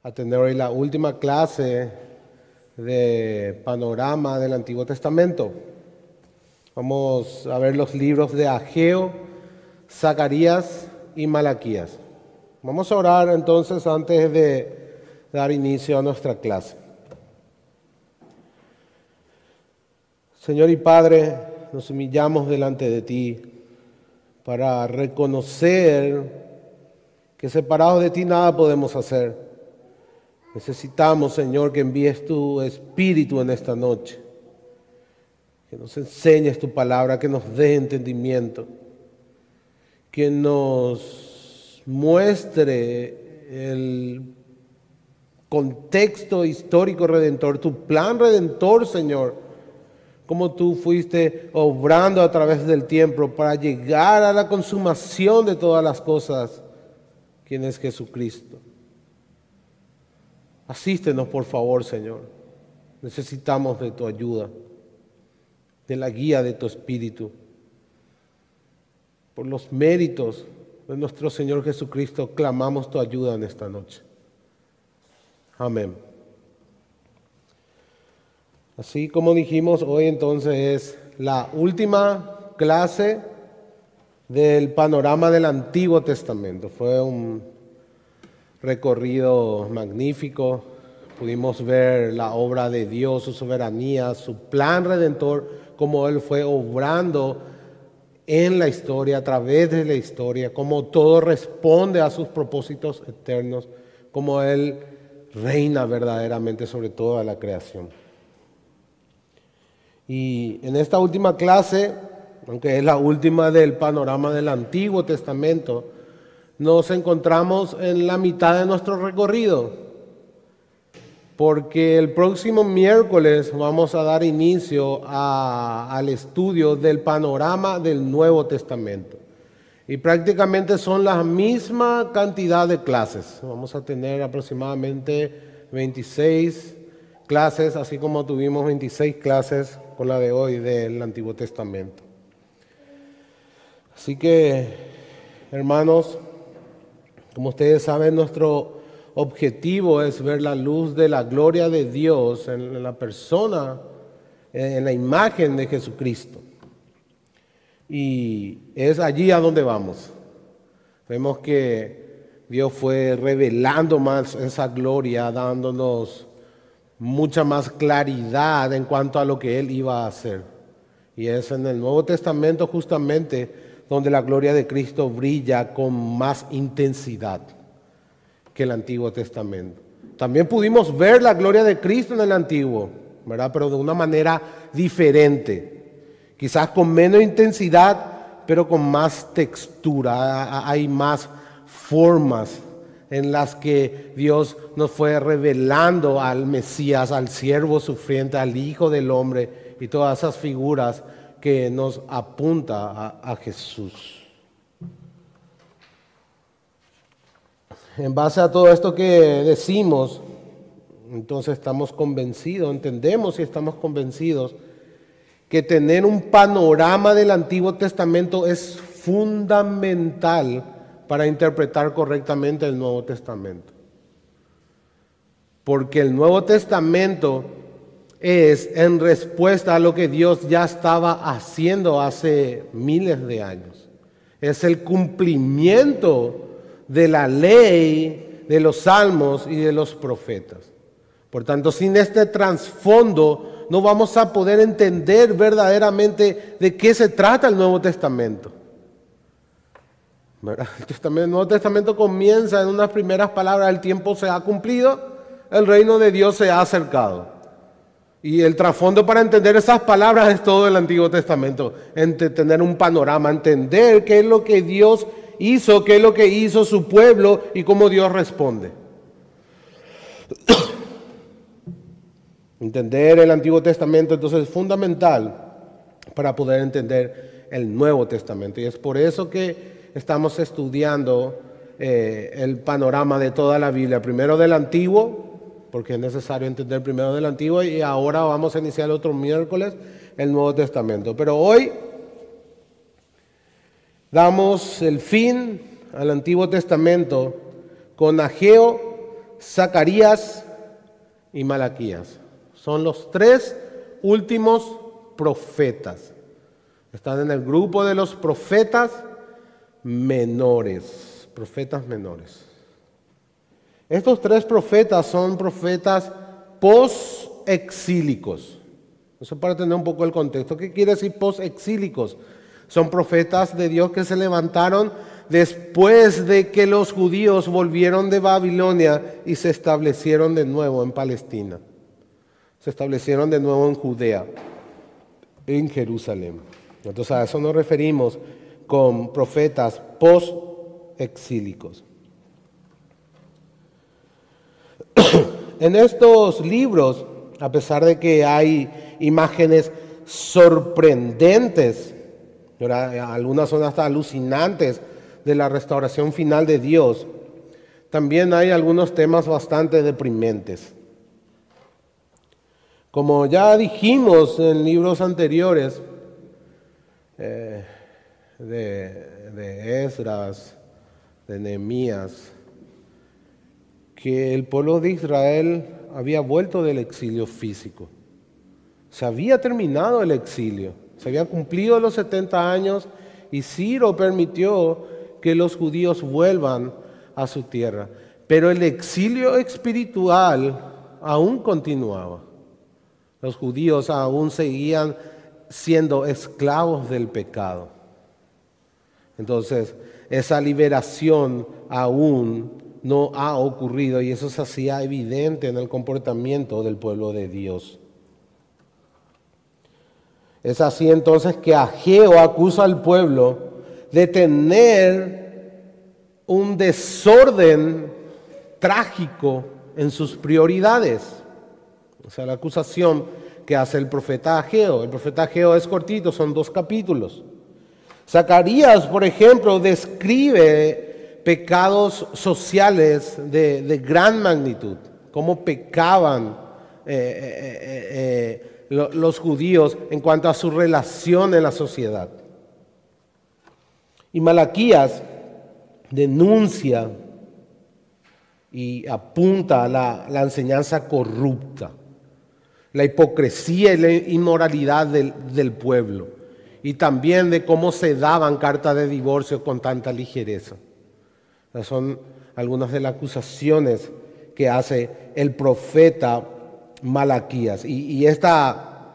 a tener hoy la última clase de panorama del Antiguo Testamento. Vamos a ver los libros de Ageo, Zacarías y Malaquías. Vamos a orar entonces antes de dar inicio a nuestra clase. Señor y Padre, nos humillamos delante de ti para reconocer que separados de ti nada podemos hacer. Necesitamos, Señor, que envíes tu Espíritu en esta noche, que nos enseñes tu palabra, que nos dé entendimiento, que nos muestre el contexto histórico redentor, tu plan redentor, Señor, cómo tú fuiste obrando a través del tiempo para llegar a la consumación de todas las cosas, quien es Jesucristo. Asístenos, por favor, Señor. Necesitamos de tu ayuda, de la guía de tu Espíritu. Por los méritos de nuestro Señor Jesucristo, clamamos tu ayuda en esta noche. Amén. Así como dijimos, hoy entonces es la última clase del panorama del Antiguo Testamento. Fue un recorrido magnífico. Pudimos ver la obra de Dios, su soberanía, su plan redentor, cómo Él fue obrando en la historia, a través de la historia, cómo todo responde a sus propósitos eternos, cómo Él reina verdaderamente sobre toda la creación. Y en esta última clase, aunque es la última del panorama del Antiguo Testamento, nos encontramos en la mitad de nuestro recorrido, porque el próximo miércoles vamos a dar inicio al estudio del panorama del Nuevo Testamento. Y prácticamente son la misma cantidad de clases. Vamos a tener aproximadamente 26 clases, así como tuvimos 26 clases con la de hoy del Antiguo Testamento. Así que, hermanos, como ustedes saben, nuestro objetivo es ver la luz de la gloria de Dios en la persona, en la imagen de Jesucristo. Y es allí a donde vamos. Vemos que Dios fue revelando más esa gloria, dándonos mucha más claridad en cuanto a lo que Él iba a hacer. Y es en el Nuevo Testamento justamente donde la gloria de Cristo brilla con más intensidad que el Antiguo Testamento. También pudimos ver la gloria de Cristo en el Antiguo, ¿verdad? Pero de una manera diferente, quizás con menos intensidad, pero con más textura. Hay más formas en las que Dios nos fue revelando al Mesías, al siervo sufriente, al Hijo del Hombre y todas esas figuras que nos apunta a Jesús. En base a todo esto que decimos, entonces estamos convencidos, entendemos y estamos convencidos que tener un panorama del Antiguo Testamento es fundamental para interpretar correctamente el Nuevo Testamento. Porque el Nuevo Testamento es en respuesta a lo que Dios ya estaba haciendo hace miles de años. Es el cumplimiento de la ley, de los salmos y de los profetas. Por tanto, sin este trasfondo no vamos a poder entender verdaderamente de qué se trata el Nuevo Testamento. ¿Verdad? El Nuevo Testamento comienza en unas primeras palabras: el tiempo se ha cumplido, el reino de Dios se ha acercado. Y el trasfondo para entender esas palabras es todo el Antiguo Testamento. Tener un panorama, entender qué es lo que Dios hizo, qué es lo que hizo su pueblo y cómo Dios responde. Entender el Antiguo Testamento entonces es fundamental para poder entender el Nuevo Testamento. Y es por eso que estamos estudiando el panorama de toda la Biblia. Primero del Antiguo, porque es necesario entender primero del Antiguo, y ahora vamos a iniciar otro miércoles el Nuevo Testamento. Pero hoy damos el fin al Antiguo Testamento con Ageo, Zacarías y Malaquías. Son los tres últimos profetas. Están en el grupo de los profetas menores. Profetas menores. Estos tres profetas son profetas post-exílicos. Eso para tener un poco el contexto. ¿Qué quiere decir post-exílicos? Son profetas de Dios que se levantaron después de que los judíos volvieron de Babilonia y se establecieron de nuevo en Palestina. Se establecieron de nuevo en Judea, en Jerusalén. Entonces a eso nos referimos con profetas post-exílicos. En estos libros, a pesar de que hay imágenes sorprendentes, ¿verdad? Algunas son hasta alucinantes de la restauración final de Dios, también hay algunos temas bastante deprimentes. Como ya dijimos en libros anteriores, de Esdras, de Nehemías, que el pueblo de Israel había vuelto del exilio físico. Se había terminado el exilio, se habían cumplido los 70 años y Ciro permitió que los judíos vuelvan a su tierra. Pero el exilio espiritual aún continuaba. Los judíos aún seguían siendo esclavos del pecado. Entonces, esa liberación aún no ha ocurrido y eso se hacía evidente en el comportamiento del pueblo de Dios. Es así entonces que Ageo acusa al pueblo de tener un desorden trágico en sus prioridades. O sea, la acusación que hace el profeta Ageo. El profeta Ageo es cortito, son 2 capítulos. Zacarías, por ejemplo, describe pecados sociales de gran magnitud, cómo pecaban los judíos en cuanto a su relación en la sociedad. Y Malaquías denuncia y apunta a la enseñanza corrupta, la hipocresía y la inmoralidad del pueblo, y también de cómo se daban cartas de divorcio con tanta ligereza. Esas son algunas de las acusaciones que hace el profeta Malaquías. Y esta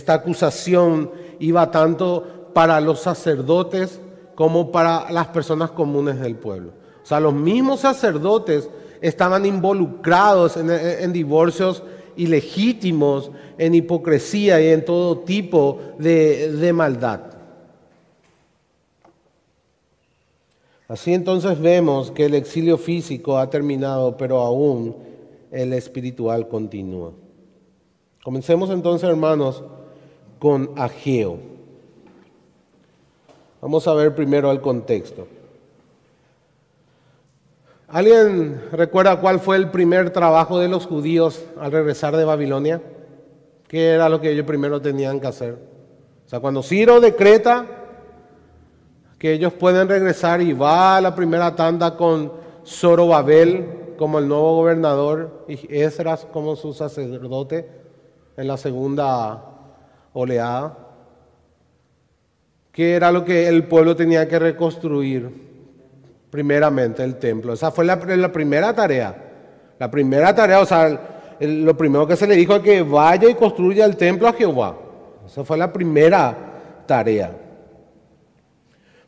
acusación iba tanto para los sacerdotes como para las personas comunes del pueblo. O sea, los mismos sacerdotes estaban involucrados en divorcios ilegítimos, en hipocresía y en todo tipo de maldad. Así entonces vemos que el exilio físico ha terminado, pero aún el espiritual continúa. Comencemos entonces, hermanos, con Ageo. Vamos a ver primero el contexto. ¿Alguien recuerda cuál fue el primer trabajo de los judíos al regresar de Babilonia? ¿Qué era lo que ellos primero tenían que hacer? O sea, cuando Ciro decreta que ellos pueden regresar y va a la primera tanda con Zorobabel como el nuevo gobernador y Esdras como su sacerdote en la segunda oleada, ¿qué era lo que el pueblo tenía que reconstruir? Primeramente el templo. Esa fue la primera tarea. La primera tarea, o sea, lo primero que se le dijo es que vaya y construya el templo a Jehová. Esa fue la primera tarea.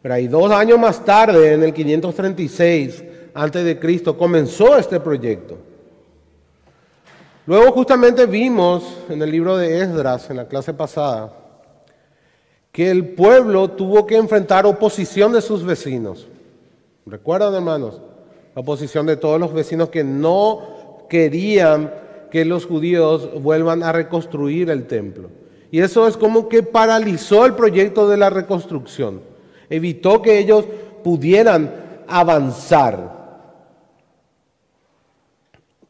Pero ahí 2 años más tarde, en el 536 antes de Cristo, comenzó este proyecto. Luego justamente vimos en el libro de Esdras, en la clase pasada, que el pueblo tuvo que enfrentar oposición de sus vecinos. ¿Recuerdan, hermanos? La oposición de todos los vecinos que no querían que los judíos vuelvan a reconstruir el templo. Y eso es como que paralizó el proyecto de la reconstrucción. Evitó que ellos pudieran avanzar.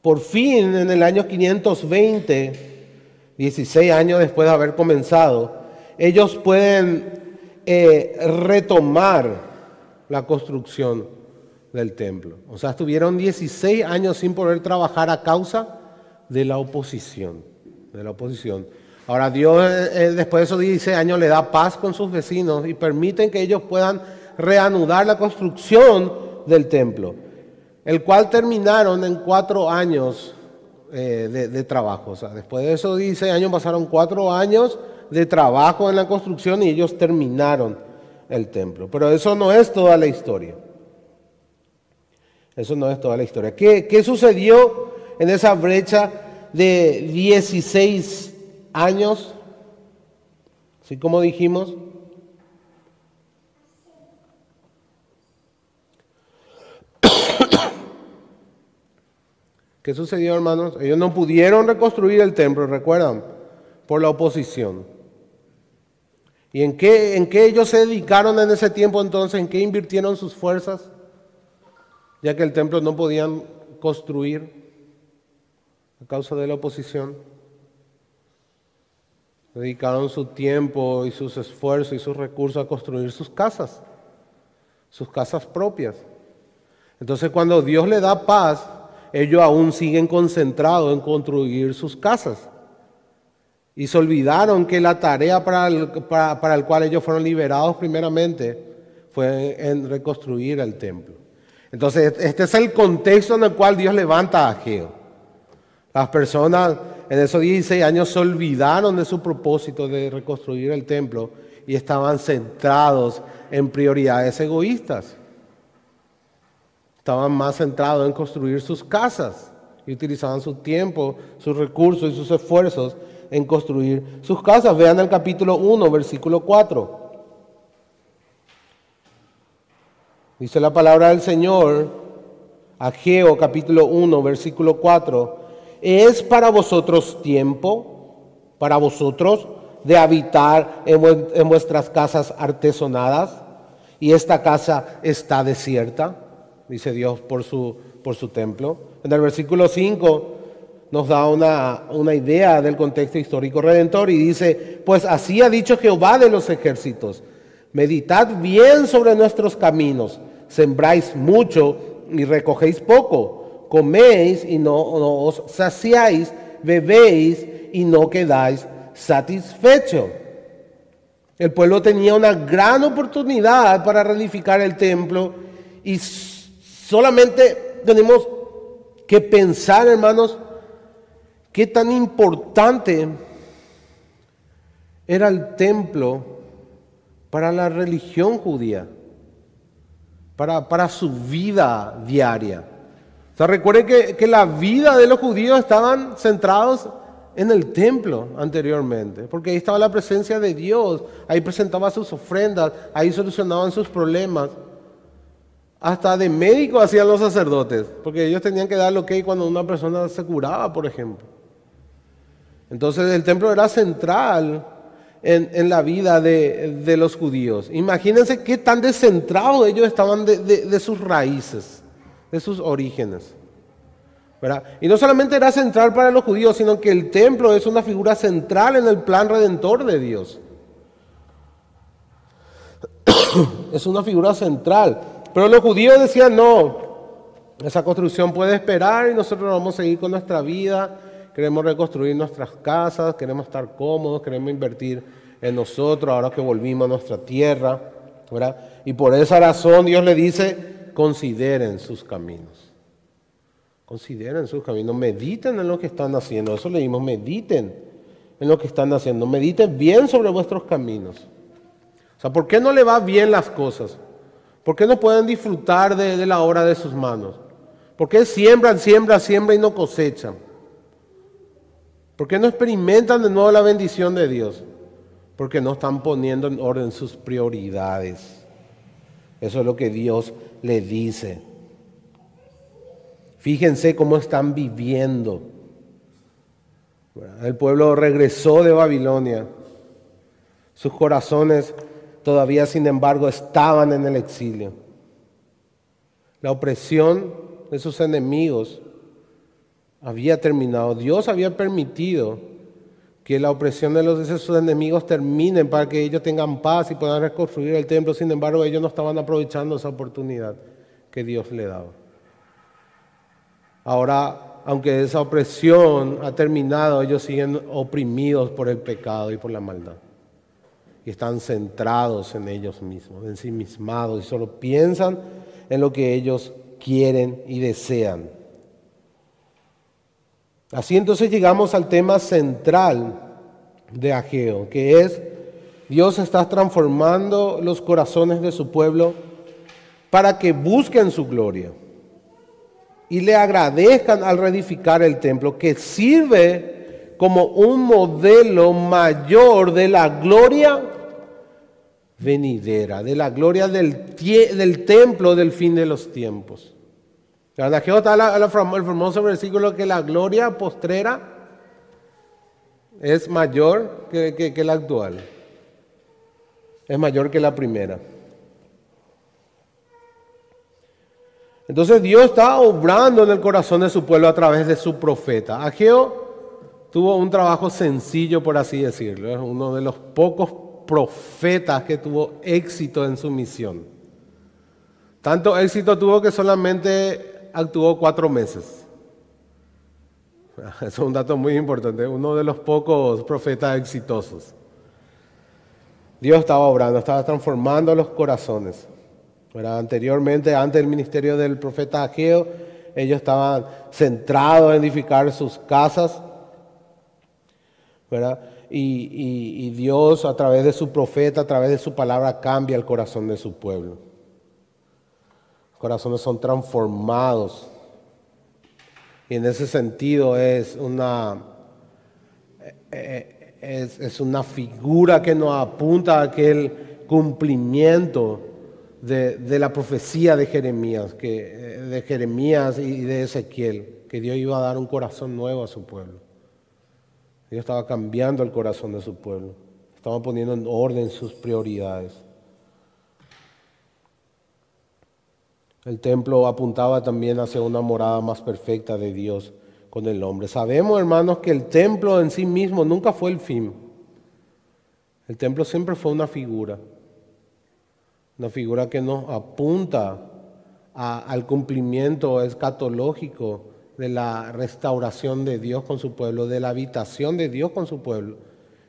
Por fin, en el año 520, 16 años después de haber comenzado, ellos pueden retomar la construcción del templo. O sea, estuvieron 16 años sin poder trabajar a causa de la oposición. Ahora Dios después de esos 16 años le da paz con sus vecinos y permiten que ellos puedan reanudar la construcción del templo, el cual terminaron en 4 años de trabajo. O sea, después de esos 16 años pasaron 4 años de trabajo en la construcción y ellos terminaron el templo. Pero eso no es toda la historia. Eso no es toda la historia. ¿Qué sucedió en esa brecha de 16 años? Así como dijimos. ¿Qué sucedió, hermanos? Ellos no pudieron reconstruir el templo, ¿recuerdan? Por la oposición. ¿Y en qué ellos se dedicaron en ese tiempo entonces? ¿En qué invirtieron sus fuerzas? Ya que el templo no podían construir a causa de la oposición. Dedicaron su tiempo y sus esfuerzos y sus recursos a construir sus casas propias. Entonces cuando Dios le da paz, ellos aún siguen concentrados en construir sus casas. Y se olvidaron que la tarea para el cual ellos fueron liberados primeramente fue en reconstruir el templo. Entonces este es el contexto en el cual Dios levanta a Ageo. Las personas en esos 16 años se olvidaron de su propósito de reconstruir el templo y estaban centrados en prioridades egoístas. Estaban más centrados en construir sus casas y utilizaban su tiempo, sus recursos y sus esfuerzos en construir sus casas. Vean el capítulo 1, versículo 4. Dice la palabra del Señor, Ageo capítulo 1, versículo 4. ¿Es para vosotros tiempo, para vosotros, de habitar en vuestras casas artesonadas? Y esta casa está desierta, dice Dios por su templo. En el versículo 5 nos da una idea del contexto histórico redentor y dice, pues así ha dicho Jehová de los ejércitos, meditad bien sobre nuestros caminos, sembráis mucho y recogéis poco, coméis y no os saciáis, bebéis y no quedáis satisfechos. El pueblo tenía una gran oportunidad para reedificar el templo y solamente tenemos que pensar, hermanos, qué tan importante era el templo para la religión judía, para su vida diaria. O sea, recuerden que la vida de los judíos estaban centrados en el templo anteriormente, porque ahí estaba la presencia de Dios, ahí presentaban sus ofrendas, ahí solucionaban sus problemas. Hasta de médico hacían los sacerdotes, porque ellos tenían que dar lo que cuando una persona se curaba, por ejemplo. Entonces el templo era central en la vida de los judíos. Imagínense qué tan descentrados ellos estaban de sus raíces, de sus orígenes, ¿verdad? Y no solamente era central para los judíos, sino que el templo es una figura central en el plan redentor de Dios. Es una figura central. Pero los judíos decían, no, esa construcción puede esperar y nosotros vamos a seguir con nuestra vida, queremos reconstruir nuestras casas, queremos estar cómodos, queremos invertir en nosotros ahora que volvimos a nuestra tierra, ¿verdad? Y por esa razón Dios le dice, consideren sus caminos. Consideren sus caminos, mediten en lo que están haciendo. Eso leímos, mediten en lo que están haciendo, mediten bien sobre vuestros caminos. O sea, ¿por qué no le va bien las cosas? ¿Por qué no pueden disfrutar de la obra de sus manos? ¿Por qué siembran y no cosechan? ¿Por qué no experimentan de nuevo la bendición de Dios? Porque no están poniendo en orden sus prioridades. Eso es lo que Dios le dice. Fíjense cómo están viviendo. El pueblo regresó de Babilonia. Sus corazones todavía, sin embargo, estaban en el exilio. La opresión de sus enemigos había terminado. Dios había permitido que la opresión de sus enemigos termine para que ellos tengan paz y puedan reconstruir el templo. Sin embargo, ellos no estaban aprovechando esa oportunidad. que Dios le daba. Ahora, aunque esa opresión ha terminado, ellos siguen oprimidos por el pecado y por la maldad. Y están centrados en ellos mismos, ensimismados, y solo piensan en lo que ellos quieren y desean. Así entonces llegamos al tema central de Ageo, que es: Dios está transformando los corazones de su pueblo para que busquen su gloria y le agradezcan al reedificar el templo, que sirve como un modelo mayor de la gloria venidera, de la gloria del templo del fin de los tiempos. En Ageo está el famoso versículo que la gloria postrera es mayor que la actual, es mayor que la primera. Entonces Dios está obrando en el corazón de su pueblo a través de su profeta. Ageo tuvo un trabajo sencillo, por así decirlo. Es uno de los pocos profetas que tuvo éxito en su misión. Tanto éxito tuvo que solamente actuó 4 meses. Eso es un dato muy importante. Uno de los pocos profetas exitosos. Dios estaba obrando, estaba transformando los corazones. Anteriormente, antes del ministerio del profeta Ageo, ellos estaban centrados en edificar sus casas, ¿verdad? Y Dios, a través de su profeta, a través de su palabra, cambia el corazón de su pueblo. Los corazones son transformados. Y en ese sentido es una figura que nos apunta a aquel cumplimiento de la profecía de Jeremías y de Ezequiel, que Dios iba a dar un corazón nuevo a su pueblo. Dios estaba cambiando el corazón de su pueblo, estaba poniendo en orden sus prioridades. El templo apuntaba también hacia una morada más perfecta de Dios con el hombre. Sabemos, hermanos, que el templo en sí mismo nunca fue el fin. El templo siempre fue una figura que nos apunta al cumplimiento escatológico de la restauración de Dios con su pueblo, de la habitación de Dios con su pueblo,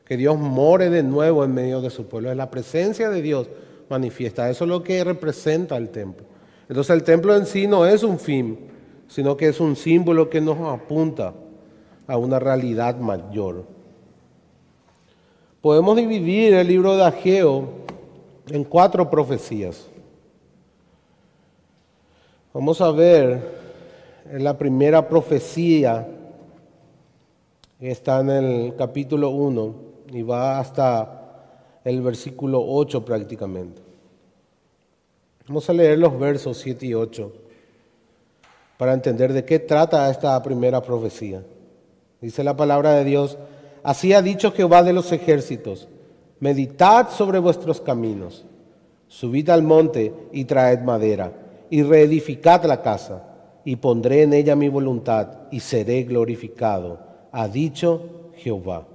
que Dios more de nuevo en medio de su pueblo. Es la presencia de Dios manifiesta. Eso es lo que representa el templo. Entonces el templo en sí no es un fin, sino que es un símbolo que nos apunta a una realidad mayor. Podemos dividir el libro de Ageo en 4 profecías. Vamos a ver en la primera profecía, que está en el capítulo 1 y va hasta el versículo 8 prácticamente. Vamos a leer los versos 7 y 8 para entender de qué trata esta primera profecía. Dice la palabra de Dios: así ha dicho Jehová de los ejércitos: meditad sobre vuestros caminos, subid al monte y traed madera, y reedificad la casa, y pondré en ella mi voluntad, y seré glorificado, ha dicho Jehová.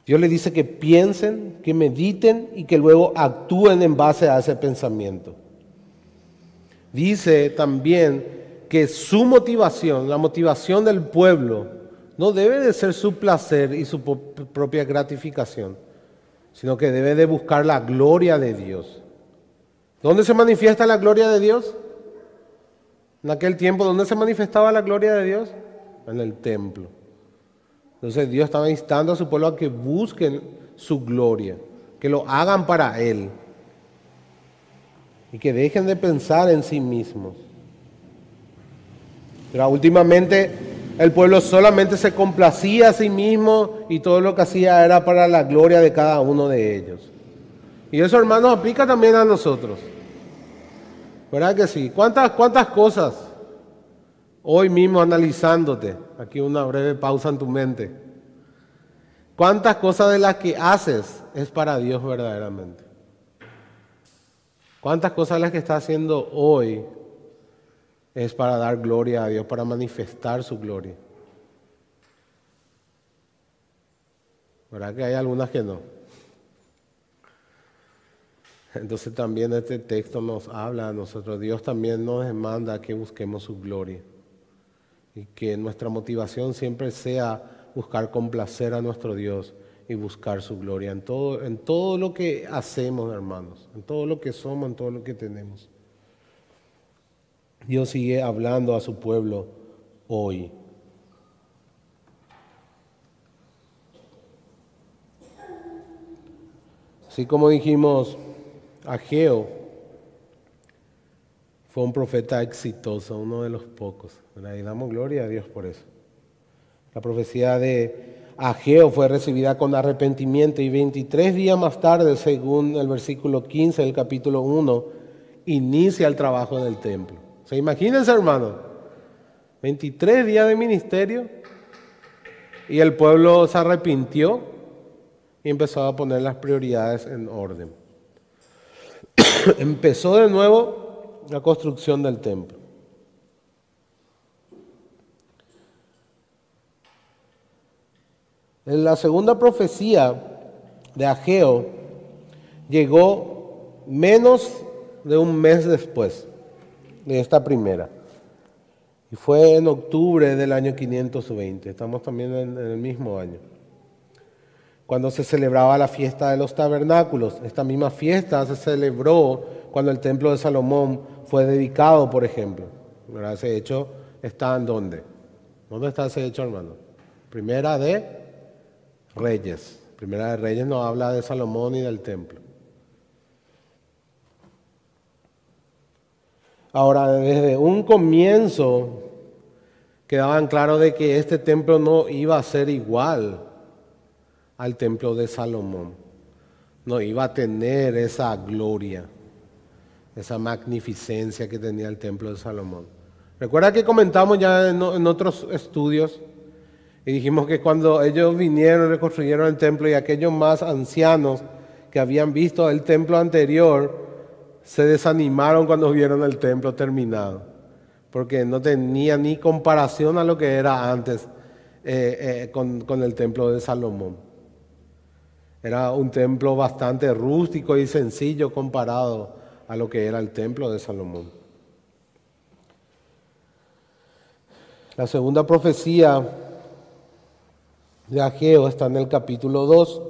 Dios le dice que piensen, que mediten y que luego actúen en base a ese pensamiento. Dice también que su motivación, la motivación del pueblo, no debe de ser su placer y su propia gratificación, sino que debe de buscar la gloria de Dios. ¿Dónde se manifiesta la gloria de Dios? En aquel tiempo, ¿dónde se manifestaba la gloria de Dios? En el templo. Entonces Dios estaba instando a su pueblo a que busquen su gloria, que lo hagan para Él y que dejen de pensar en sí mismos. Pero últimamente el pueblo solamente se complacía a sí mismo y todo lo que hacía era para la gloria de cada uno de ellos. Y eso, hermanos, aplica también a nosotros. ¿Verdad que sí? ¿Cuántas cosas hoy mismo analizándote? Aquí una breve pausa en tu mente. ¿Cuántas cosas de las que haces es para Dios verdaderamente? ¿Cuántas cosas de las que estás haciendo hoy es para dar gloria a Dios, para manifestar su gloria? ¿Verdad que hay algunas que no? Entonces también este texto nos habla a nosotros. Dios también nos demanda que busquemos su gloria y que nuestra motivación siempre sea buscar complacer a nuestro Dios y buscar su gloria en todo lo que hacemos, hermanos, en todo lo que somos, en todo lo que tenemos. Dios sigue hablando a su pueblo hoy. Así como dijimos, Ageo fue un profeta exitoso, uno de los pocos, ¿verdad? Y damos gloria a Dios por eso. La profecía de Ageo fue recibida con arrepentimiento y 23 días más tarde, según el versículo 15 del capítulo 1, inicia el trabajo del templo. O sea, imagínense, hermanos, 23 días de ministerio y el pueblo se arrepintió y empezó a poner las prioridades en orden. Empezó de nuevo la construcción del templo. En la segunda profecía de Ageo llegó menos de un mes después de esta primera. Y fue en octubre del año 520. Estamos también en el mismo año, cuando se celebraba la fiesta de los tabernáculos. Esta misma fiesta se celebró cuando el templo de Salomón fue dedicado, por ejemplo. ¿Verdad? Ese hecho está en ¿dónde? ¿Dónde está ese hecho, hermano? Primera de Reyes. Primera de Reyes no habla de Salomón ni del templo. Ahora, desde un comienzo quedaban claros de que este templo no iba a ser igual al templo de Salomón. No iba a tener esa gloria, esa magnificencia que tenía el templo de Salomón. Recuerda que comentamos ya en otros estudios y dijimos que cuando ellos vinieron y reconstruyeron el templo, y aquellos más ancianos que habían visto el templo anterior se desanimaron cuando vieron el templo terminado, porque no tenía ni comparación a lo que era antes con el templo de Salomón. Era un templo bastante rústico y sencillo comparado a lo que era el templo de Salomón. La segunda profecía de Ageo está en el capítulo 2.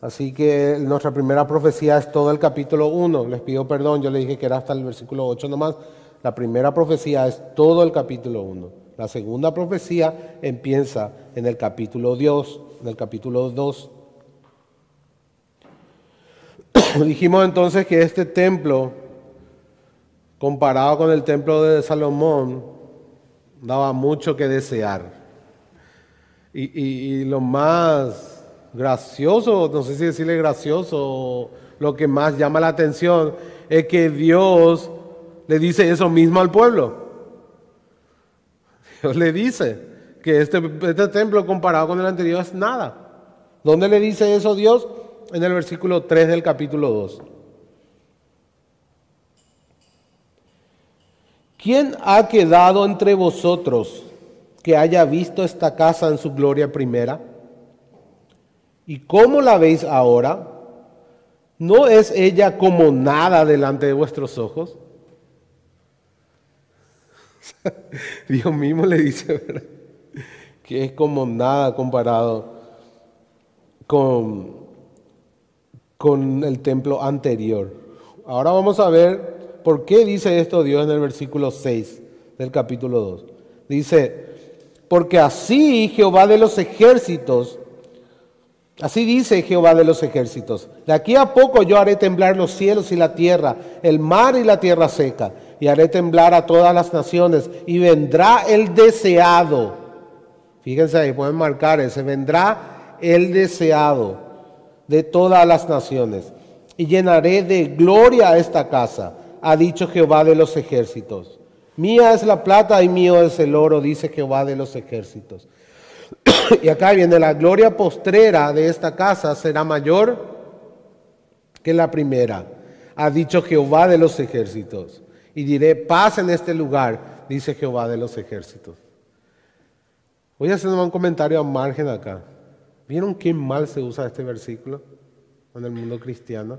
Así que nuestra primera profecía es todo el capítulo 1. Les pido perdón, yo les dije que era hasta el versículo 8 nomás. La primera profecía es todo el capítulo 1. La segunda profecía empieza en el capítulo 2. Dijimos entonces que este templo, comparado con el templo de Salomón, daba mucho que desear. Y lo más gracioso, no sé si decirle gracioso, o lo que más llama la atención, es que Dios le dice eso mismo al pueblo. Dios le dice que este templo comparado con el anterior es nada. ¿Dónde le dice eso Dios? En el versículo 3 del capítulo 2. ¿Quién ha quedado entre vosotros que haya visto esta casa en su gloria primera? ¿Y cómo la veis ahora? ¿No es ella como nada delante de vuestros ojos? Dios mismo le dice, ¿verdad?, que es como nada comparado con el templo anterior. Ahora vamos a ver por qué dice esto Dios en el versículo 6 del capítulo 2. Dice: porque así Jehová de los ejércitos, así dice Jehová de los ejércitos, de aquí a poco yo haré temblar los cielos y la tierra, el mar y la tierra seca, y haré temblar a todas las naciones, y vendrá el deseado. Fíjense ahí, pueden marcar ese: vendrá el deseado de todas las naciones, y llenaré de gloria a esta casa, ha dicho Jehová de los ejércitos. Mía es la plata y mío es el oro, dice Jehová de los ejércitos. Y acá viene: la gloria postrera de esta casa será mayor que la primera, ha dicho Jehová de los ejércitos. Y diré: paz en este lugar, dice Jehová de los ejércitos. Voy a hacer un comentario a margen acá. ¿Vieron qué mal se usa este versículo en el mundo cristiano?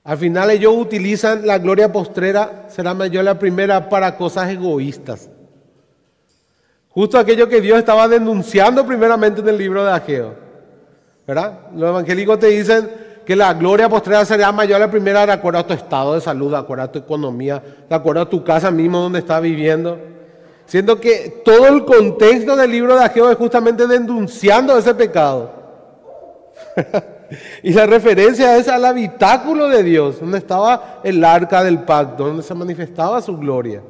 Al final ellos utilizan la gloria postrera, será mayor la primera, para cosas egoístas. Justo aquello que Dios estaba denunciando primeramente en el libro de Ageo, ¿verdad? Los evangélicos te dicen que la gloria postrera será mayor a la primera de acuerdo a tu estado de salud, de acuerdo a tu economía, de acuerdo a tu casa mismo donde estás viviendo. Siendo que todo el contexto del libro de Ageo es justamente denunciando ese pecado. Y la referencia es al habitáculo de Dios, donde estaba el arca del pacto, donde se manifestaba su gloria.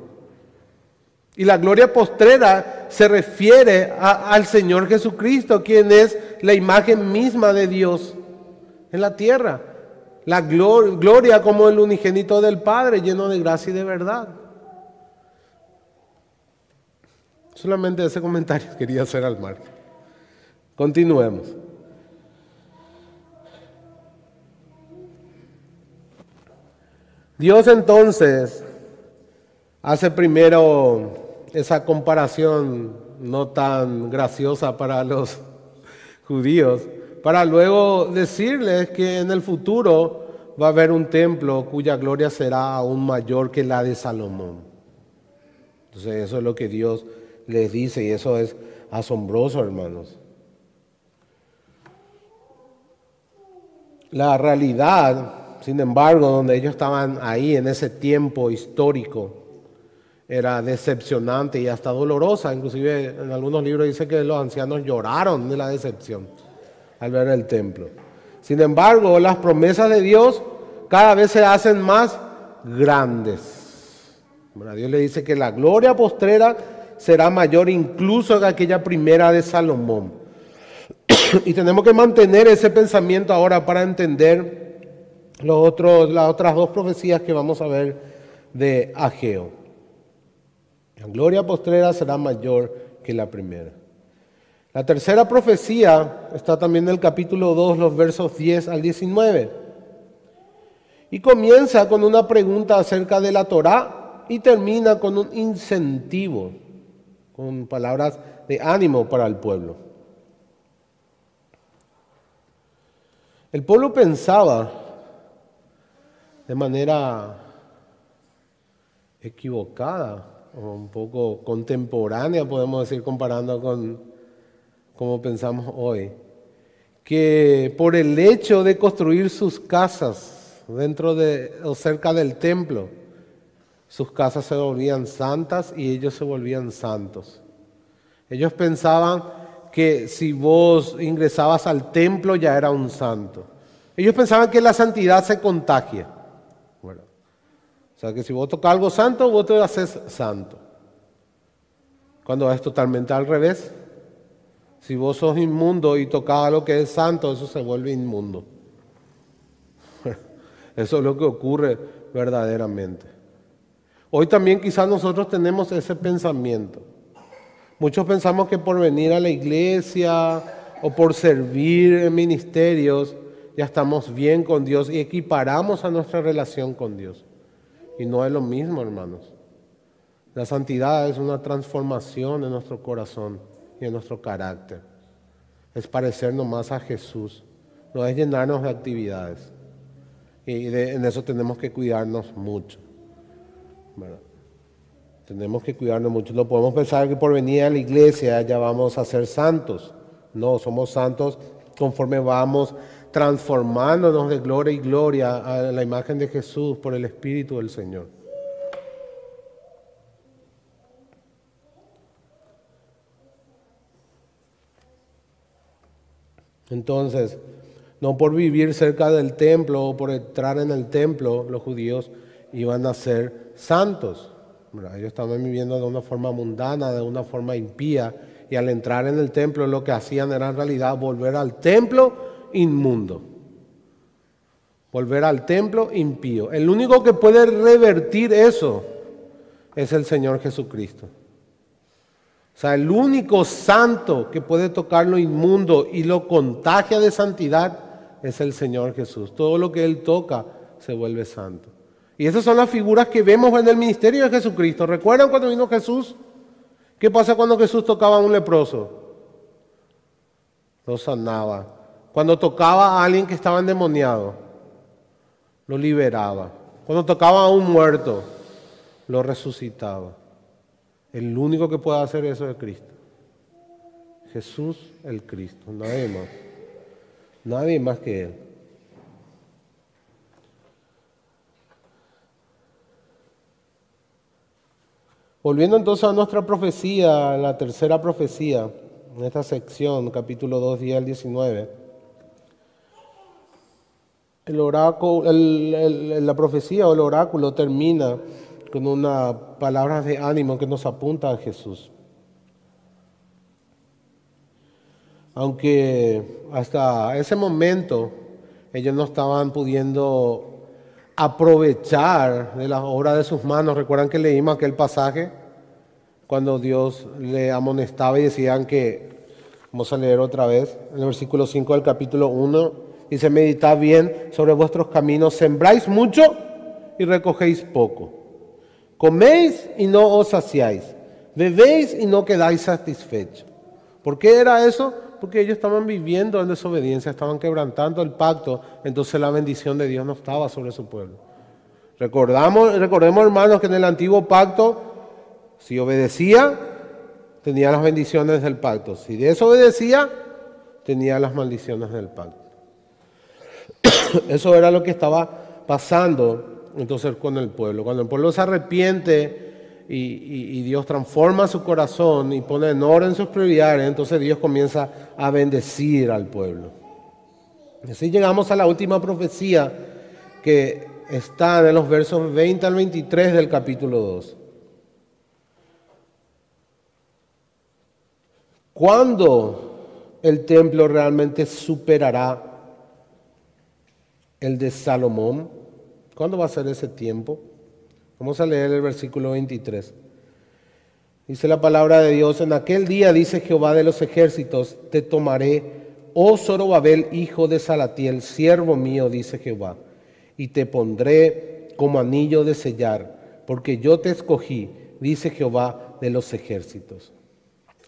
Y la gloria postrera se refiere al Señor Jesucristo, quien es la imagen misma de Dios en la tierra. La gloria como el unigénito del Padre, lleno de gracia y de verdad. Solamente ese comentario quería hacer al margen. Continuemos. Dios entonces hace primero esa comparación no tan graciosa para los judíos, para luego decirles que en el futuro va a haber un templo cuya gloria será aún mayor que la de Salomón. Entonces eso es lo que Dios les dice y eso es asombroso, hermanos. La realidad, sin embargo, donde ellos estaban ahí en ese tiempo histórico, era decepcionante y hasta dolorosa. Inclusive en algunos libros dice que los ancianos lloraron de la decepción al ver el templo. Sin embargo, las promesas de Dios cada vez se hacen más grandes. Bueno, Dios le dice que la gloria postrera será mayor incluso que aquella primera de Salomón. Y tenemos que mantener ese pensamiento ahora para entender las otras dos profecías que vamos a ver de Ageo. La gloria postrera será mayor que la primera. La tercera profecía está también en el capítulo 2, los versos 10 al 19. Y comienza con una pregunta acerca de la Torá y termina con un incentivo, con palabras de ánimo para el pueblo. El pueblo pensaba de manera equivocada o un poco contemporánea, podemos decir, comparando con cómo pensamos hoy, que por el hecho de construir sus casas dentro de o cerca del templo, sus casas se volvían santas y ellos se volvían santos. Ellos pensaban que si vos ingresabas al templo ya era un santo. Ellos pensaban que la santidad se contagia. Bueno, o sea que si vos tocas algo santo, vos te haces santo. Cuando es totalmente al revés. Si vos sos inmundo y tocas algo que es santo, eso se vuelve inmundo. Eso es lo que ocurre verdaderamente. Hoy también quizás nosotros tenemos ese pensamiento. Muchos pensamos que por venir a la iglesia o por servir en ministerios ya estamos bien con Dios y equiparamos a nuestra relación con Dios. Y no es lo mismo, hermanos. La santidad es una transformación en nuestro corazón y en nuestro carácter. Es parecernos más a Jesús, no es llenarnos de actividades. Y en eso tenemos que cuidarnos mucho. ¿Verdad? Tenemos que cuidarnos mucho. No podemos pensar que por venir a la iglesia ya vamos a ser santos. No, somos santos conforme vamos transformándonos de gloria y gloria a la imagen de Jesús por el Espíritu del Señor. Entonces, no por vivir cerca del templo o por entrar en el templo, los judíos iban a ser santos. Ellos estaban viviendo de una forma mundana, de una forma impía, y al entrar en el templo lo que hacían era en realidad volver al templo inmundo, volver al templo impío. El único que puede revertir eso es el Señor Jesucristo. O sea, el único santo que puede tocar lo inmundo y lo contagia de santidad es el Señor Jesús. Todo lo que Él toca se vuelve santo. Y esas son las figuras que vemos en el ministerio de Jesucristo. ¿Recuerdan cuando vino Jesús? ¿Qué pasa cuando Jesús tocaba a un leproso? Lo sanaba. Cuando tocaba a alguien que estaba endemoniado, lo liberaba. Cuando tocaba a un muerto, lo resucitaba. El único que puede hacer eso es Cristo. Jesús el Cristo, nadie más. Nadie más que Él. Volviendo entonces a nuestra profecía, la tercera profecía, en esta sección, capítulo 2, 10 al 19. El oráculo, la profecía o el oráculo termina con una palabra de ánimo que nos apunta a Jesús. Aunque hasta ese momento ellos no estaban pudiendo aprovechar de la obra de sus manos. ¿Recuerdan que leímos aquel pasaje? Cuando Dios le amonestaba y decían que, vamos a leer otra vez, en el versículo 5 del capítulo 1, dice: meditad bien sobre vuestros caminos, sembráis mucho y recogéis poco. Coméis y no os saciáis, bebéis y no quedáis satisfechos. ¿Por qué era eso? Porque ellos estaban viviendo en desobediencia, estaban quebrantando el pacto, entonces la bendición de Dios no estaba sobre su pueblo. Recordemos, hermanos, que en el antiguo pacto, si obedecía, tenía las bendiciones del pacto. Si desobedecía, tenía las maldiciones del pacto. Eso era lo que estaba pasando entonces con el pueblo. Cuando el pueblo se arrepiente y Dios transforma su corazón y pone en orden sus prioridades, entonces Dios comienza a bendecir al pueblo. Y así llegamos a la última profecía que está en los versos 20 al 23 del capítulo 2. ¿Cuándo el templo realmente superará el de Salomón? ¿Cuándo va a ser ese tiempo? Vamos a leer el versículo 23. Dice la palabra de Dios: en aquel día, dice Jehová de los ejércitos, te tomaré, oh Zorobabel, hijo de Salatiel, siervo mío, dice Jehová, y te pondré como anillo de sellar, porque yo te escogí, dice Jehová de los ejércitos.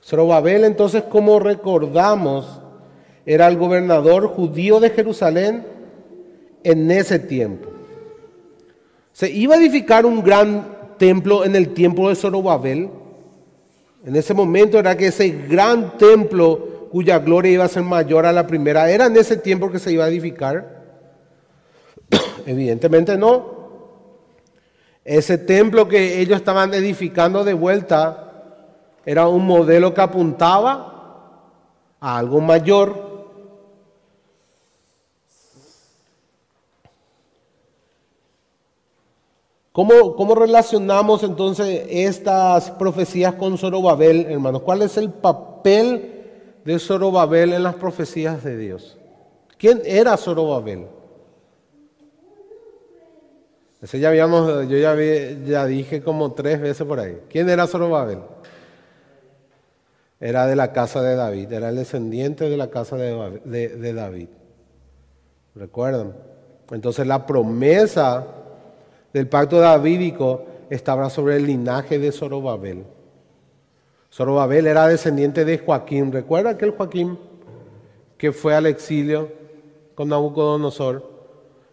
Zorobabel, entonces, como recordamos, era el gobernador judío de Jerusalén en ese tiempo. Se iba a edificar un gran templo en el tiempo de Zorobabel. En ese momento era que ese gran templo, cuya gloria iba a ser mayor a la primera, era en ese tiempo que se iba a edificar. Evidentemente no. Ese templo que ellos estaban edificando de vuelta era un modelo que apuntaba a algo mayor. ¿Cómo relacionamos entonces estas profecías con Zorobabel, hermanos? ¿Cuál es el papel de Zorobabel en las profecías de Dios? ¿Quién era Zorobabel? Ese ya dije como 3 veces por ahí. ¿Quién era Zorobabel? Era de la casa de David, era el descendiente de la casa de David. ¿Recuerdan? Entonces la promesa del pacto davídico estaba sobre el linaje de Zorobabel. Zorobabel era descendiente de Joaquín. ¿Recuerda aquel Joaquín que fue al exilio con Nabucodonosor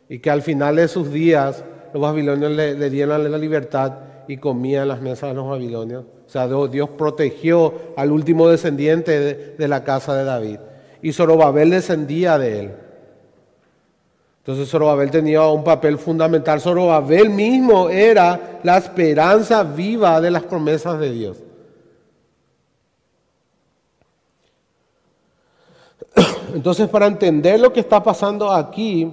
y que al final de sus días los babilonios le dieron la libertad y comía en las mesas de los babilonios? O sea, Dios protegió al último descendiente de la casa de David. Y Zorobabel descendía de él. Entonces Zorobabel tenía un papel fundamental. Zorobabel mismo era la esperanza viva de las promesas de Dios. Entonces, para entender lo que está pasando aquí,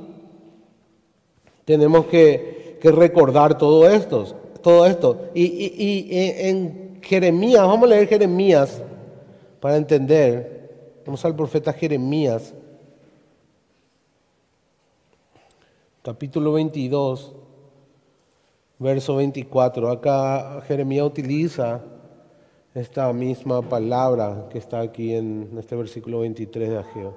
tenemos que recordar todo esto. Y en Jeremías, vamos a leer Jeremías para entender. Vamos al profeta Jeremías, capítulo 22, verso 24. Acá Jeremías utiliza esta misma palabra que está aquí en este versículo 23 de Ageo.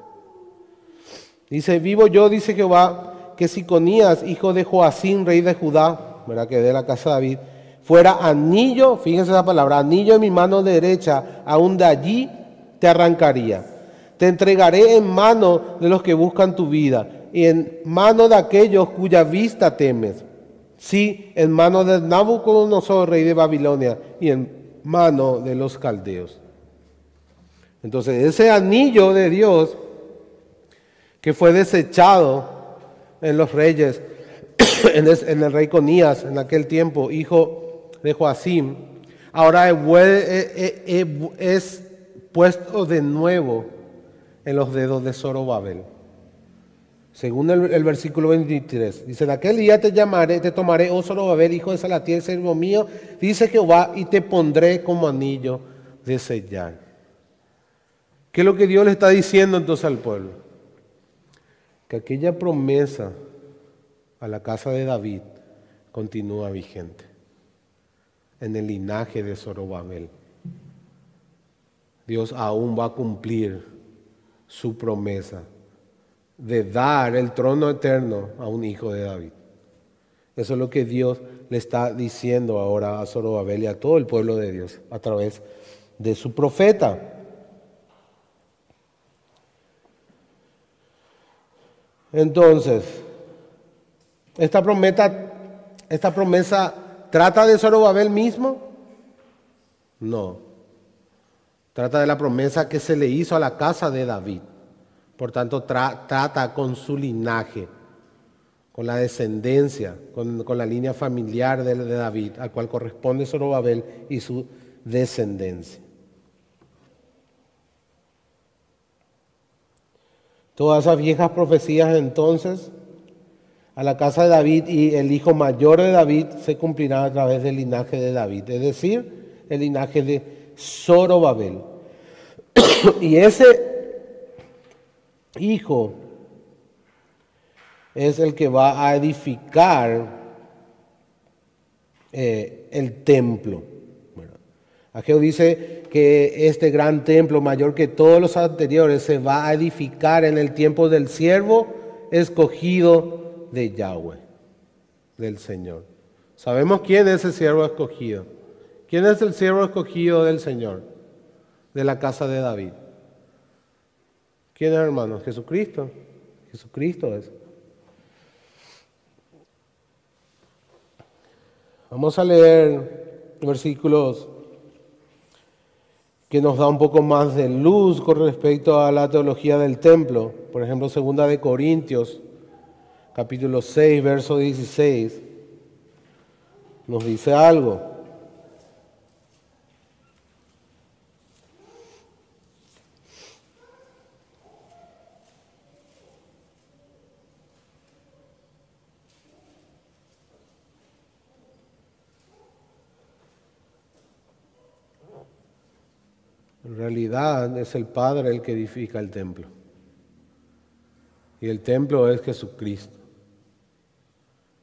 Dice: vivo yo, dice Jehová, que Siconías, hijo de Joacim, rey de Judá, ¿verdad?, que de la casa de David, fuera anillo, fíjense esa palabra, anillo en mi mano derecha, aún de allí te arrancaría. Te entregaré en mano de los que buscan tu vida. y en mano de aquellos cuya vista temes. Sí, en mano de Nabucodonosor, rey de Babilonia, y en mano de los caldeos. Entonces, ese anillo de Dios que fue desechado en los reyes, en el rey Conías, en aquel tiempo, hijo de Joacim, ahora es puesto de nuevo en los dedos de Zorobabel. Según el versículo 23, dice: en aquel día te tomaré, oh Zorobabel, hijo de Salatiel, siervo mío, dice Jehová, y te pondré como anillo de sellar. ¿Qué es lo que Dios le está diciendo entonces al pueblo? Que aquella promesa a la casa de David continúa vigente en el linaje de Zorobabel. Dios aún va a cumplir su promesa de dar el trono eterno a un hijo de David. Eso es lo que Dios le está diciendo ahora a Zorobabel y a todo el pueblo de Dios a través de su profeta. Entonces, esta promesa ¿trata de Zorobabel mismo? No. Trata de la promesa que se le hizo a la casa de David. Por tanto, trata con su linaje, con la descendencia, con la línea familiar de David, al cual corresponde Zorobabel y su descendencia. Todas esas viejas profecías entonces a la casa de David y el hijo mayor de David se cumplirán a través del linaje de David, es decir, el linaje de Zorobabel. Y ese hijo es el que va a edificar el templo. Ageo dice que este gran templo, mayor que todos los anteriores, se va a edificar en el tiempo del siervo escogido de Yahweh, del Señor. Sabemos quién es el siervo escogido. ¿Quién es el siervo escogido del Señor? De la casa de David. ¿Quién es, hermanos? Jesucristo. Jesucristo es. Vamos a leer versículos que nos da un poco más de luz con respecto a la teología del templo. Por ejemplo, 2 de Corintios, capítulo 6, verso 16, nos dice algo. En realidad es el Padre el que edifica el templo. Y el templo es Jesucristo.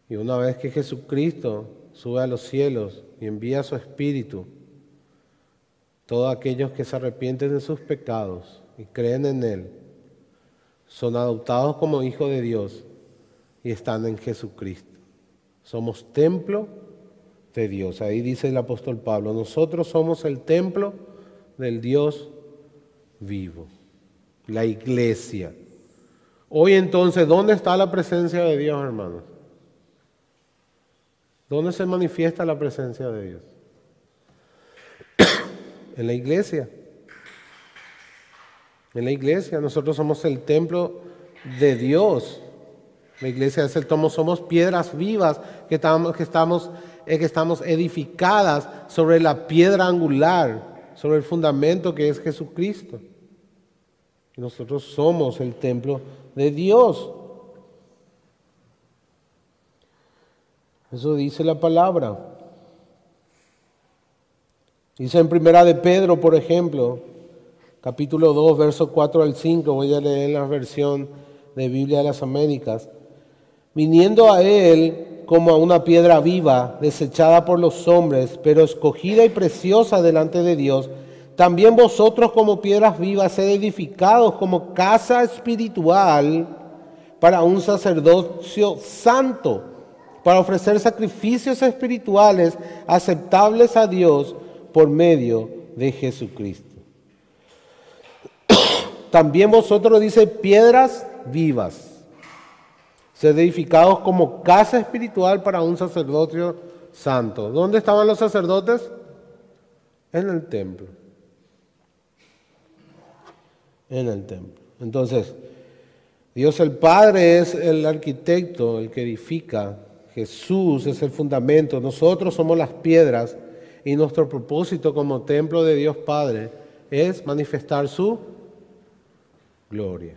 Y una vez que Jesucristo sube a los cielos y envía su Espíritu, todos aquellos que se arrepienten de sus pecados y creen en Él, son adoptados como hijos de Dios y están en Jesucristo. Somos templo de Dios. Ahí dice el apóstol Pablo, nosotros somos el templo del Dios vivo, la iglesia. Hoy entonces, ¿dónde está la presencia de Dios, hermanos? ¿Dónde se manifiesta la presencia de Dios? En la iglesia. En la iglesia, nosotros somos el templo de Dios. La iglesia es somos piedras vivas que estamos edificadas sobre la piedra angular, sobre el fundamento que es Jesucristo. Y nosotros somos el templo de Dios. Eso dice la palabra. Dice en 1 de Pedro, por ejemplo, capítulo 2, verso 4 al 5, voy a leer la versión de Biblia de las Américas. Viniendo a él como a una piedra viva, desechada por los hombres, pero escogida y preciosa delante de Dios, también vosotros como piedras vivas sed edificados como casa espiritual para un sacerdocio santo, para ofrecer sacrificios espirituales aceptables a Dios por medio de Jesucristo. También vosotros, dice, piedras vivas. ser edificados como casa espiritual para un sacerdocio santo. ¿Dónde estaban los sacerdotes? En el templo. En el templo. Entonces, Dios el Padre es el arquitecto, el que edifica. Jesús es el fundamento. Nosotros somos las piedras y nuestro propósito como templo de Dios Padre es manifestar su gloria.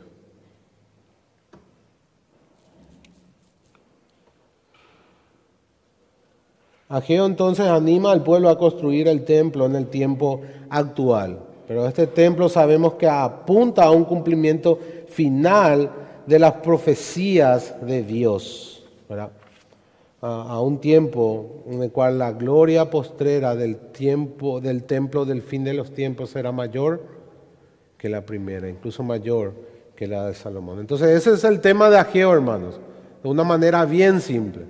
Ageo entonces anima al pueblo a construir el templo en el tiempo actual. Pero este templo sabemos que apunta a un cumplimiento final de las profecías de Dios, ¿verdad? A un tiempo en el cual la gloria postrera del templo del fin de los tiempos será mayor que la primera, incluso mayor que la de Salomón. Entonces ese es el tema de Ageo, hermanos, de una manera bien simple.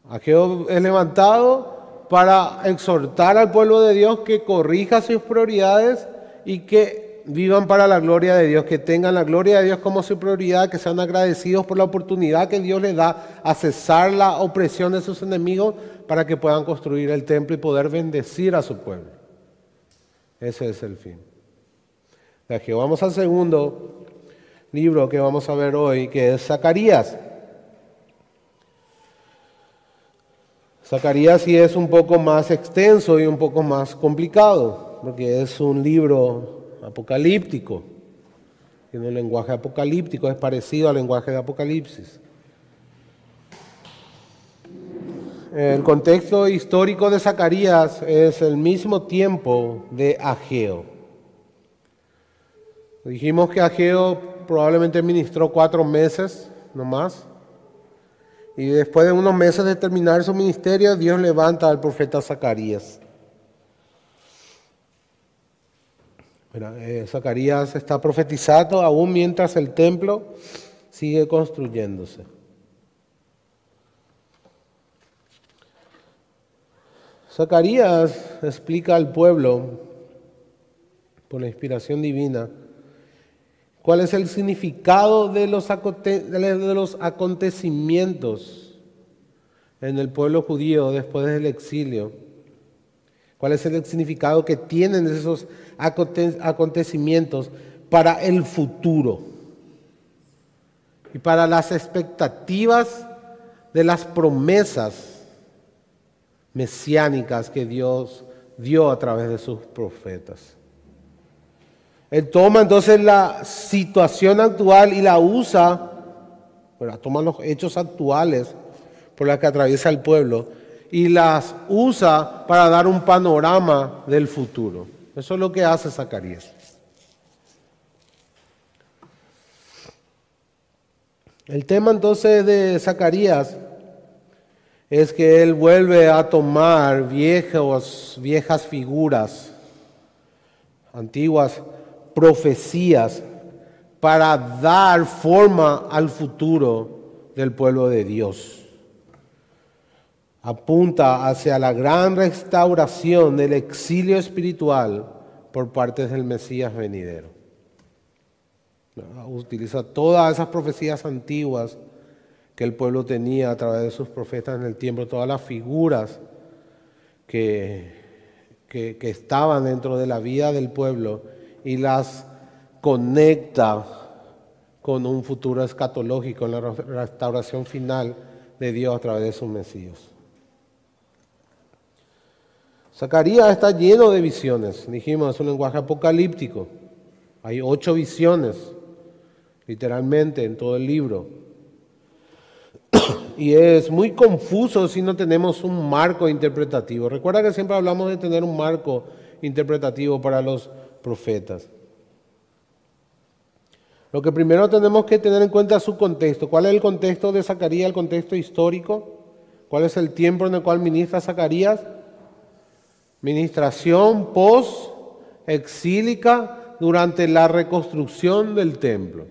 Ageo es levantado para exhortar al pueblo de Dios que corrija sus prioridades y que vivan para la gloria de Dios, que tengan la gloria de Dios como su prioridad, que sean agradecidos por la oportunidad que Dios les da a cesar la opresión de sus enemigos para que puedan construir el templo y poder bendecir a su pueblo. Ese es el fin de Ageo. Vamos al segundo libro que vamos a ver hoy, que es Zacarías. Zacarías sí es un poco más extenso y un poco más complicado, porque es un libro apocalíptico. Tiene un lenguaje apocalíptico, es parecido al lenguaje de Apocalipsis. El contexto histórico de Zacarías es el mismo tiempo de Ageo. Dijimos que Ageo probablemente ministró 4 meses, no más. Y después de unos meses de terminar su ministerio, Dios levanta al profeta Zacarías. Zacarías está profetizando aún mientras el templo sigue construyéndose. Zacarías explica al pueblo, por la inspiración divina, cuál es el significado de los acontecimientos en el pueblo judío después del exilio. ¿Cuál es el significado que tienen esos acontecimientos para el futuro? Y para las expectativas de las promesas mesiánicas que Dios dio a través de sus profetas. Él toma entonces la situación actual y la usa, toma los hechos actuales por los que atraviesa el pueblo y las usa para dar un panorama del futuro. Eso es lo que hace Zacarías. El tema entonces de Zacarías es que él vuelve a tomar viejas figuras, antiguas profecías, para dar forma al futuro del pueblo de Dios. Apunta hacia la gran restauración del exilio espiritual por parte del Mesías venidero. Utiliza todas esas profecías antiguas que el pueblo tenía a través de sus profetas en el tiempo, todas las figuras que estaban dentro de la vida del pueblo y las conecta con un futuro escatológico en la restauración final de Dios a través de sus Mesías. Zacarías está lleno de visiones, dijimos, es un lenguaje apocalíptico. Hay 8 visiones, literalmente, en todo el libro. Y es muy confuso si no tenemos un marco interpretativo. Recuerda que siempre hablamos de tener un marco interpretativo para los profetas. Lo que primero tenemos que tener en cuenta es su contexto. ¿Cuál es el contexto de Zacarías, el contexto histórico? ¿Cuál es el tiempo en el cual ministra Zacarías? Ministración post-exílica durante la reconstrucción del templo.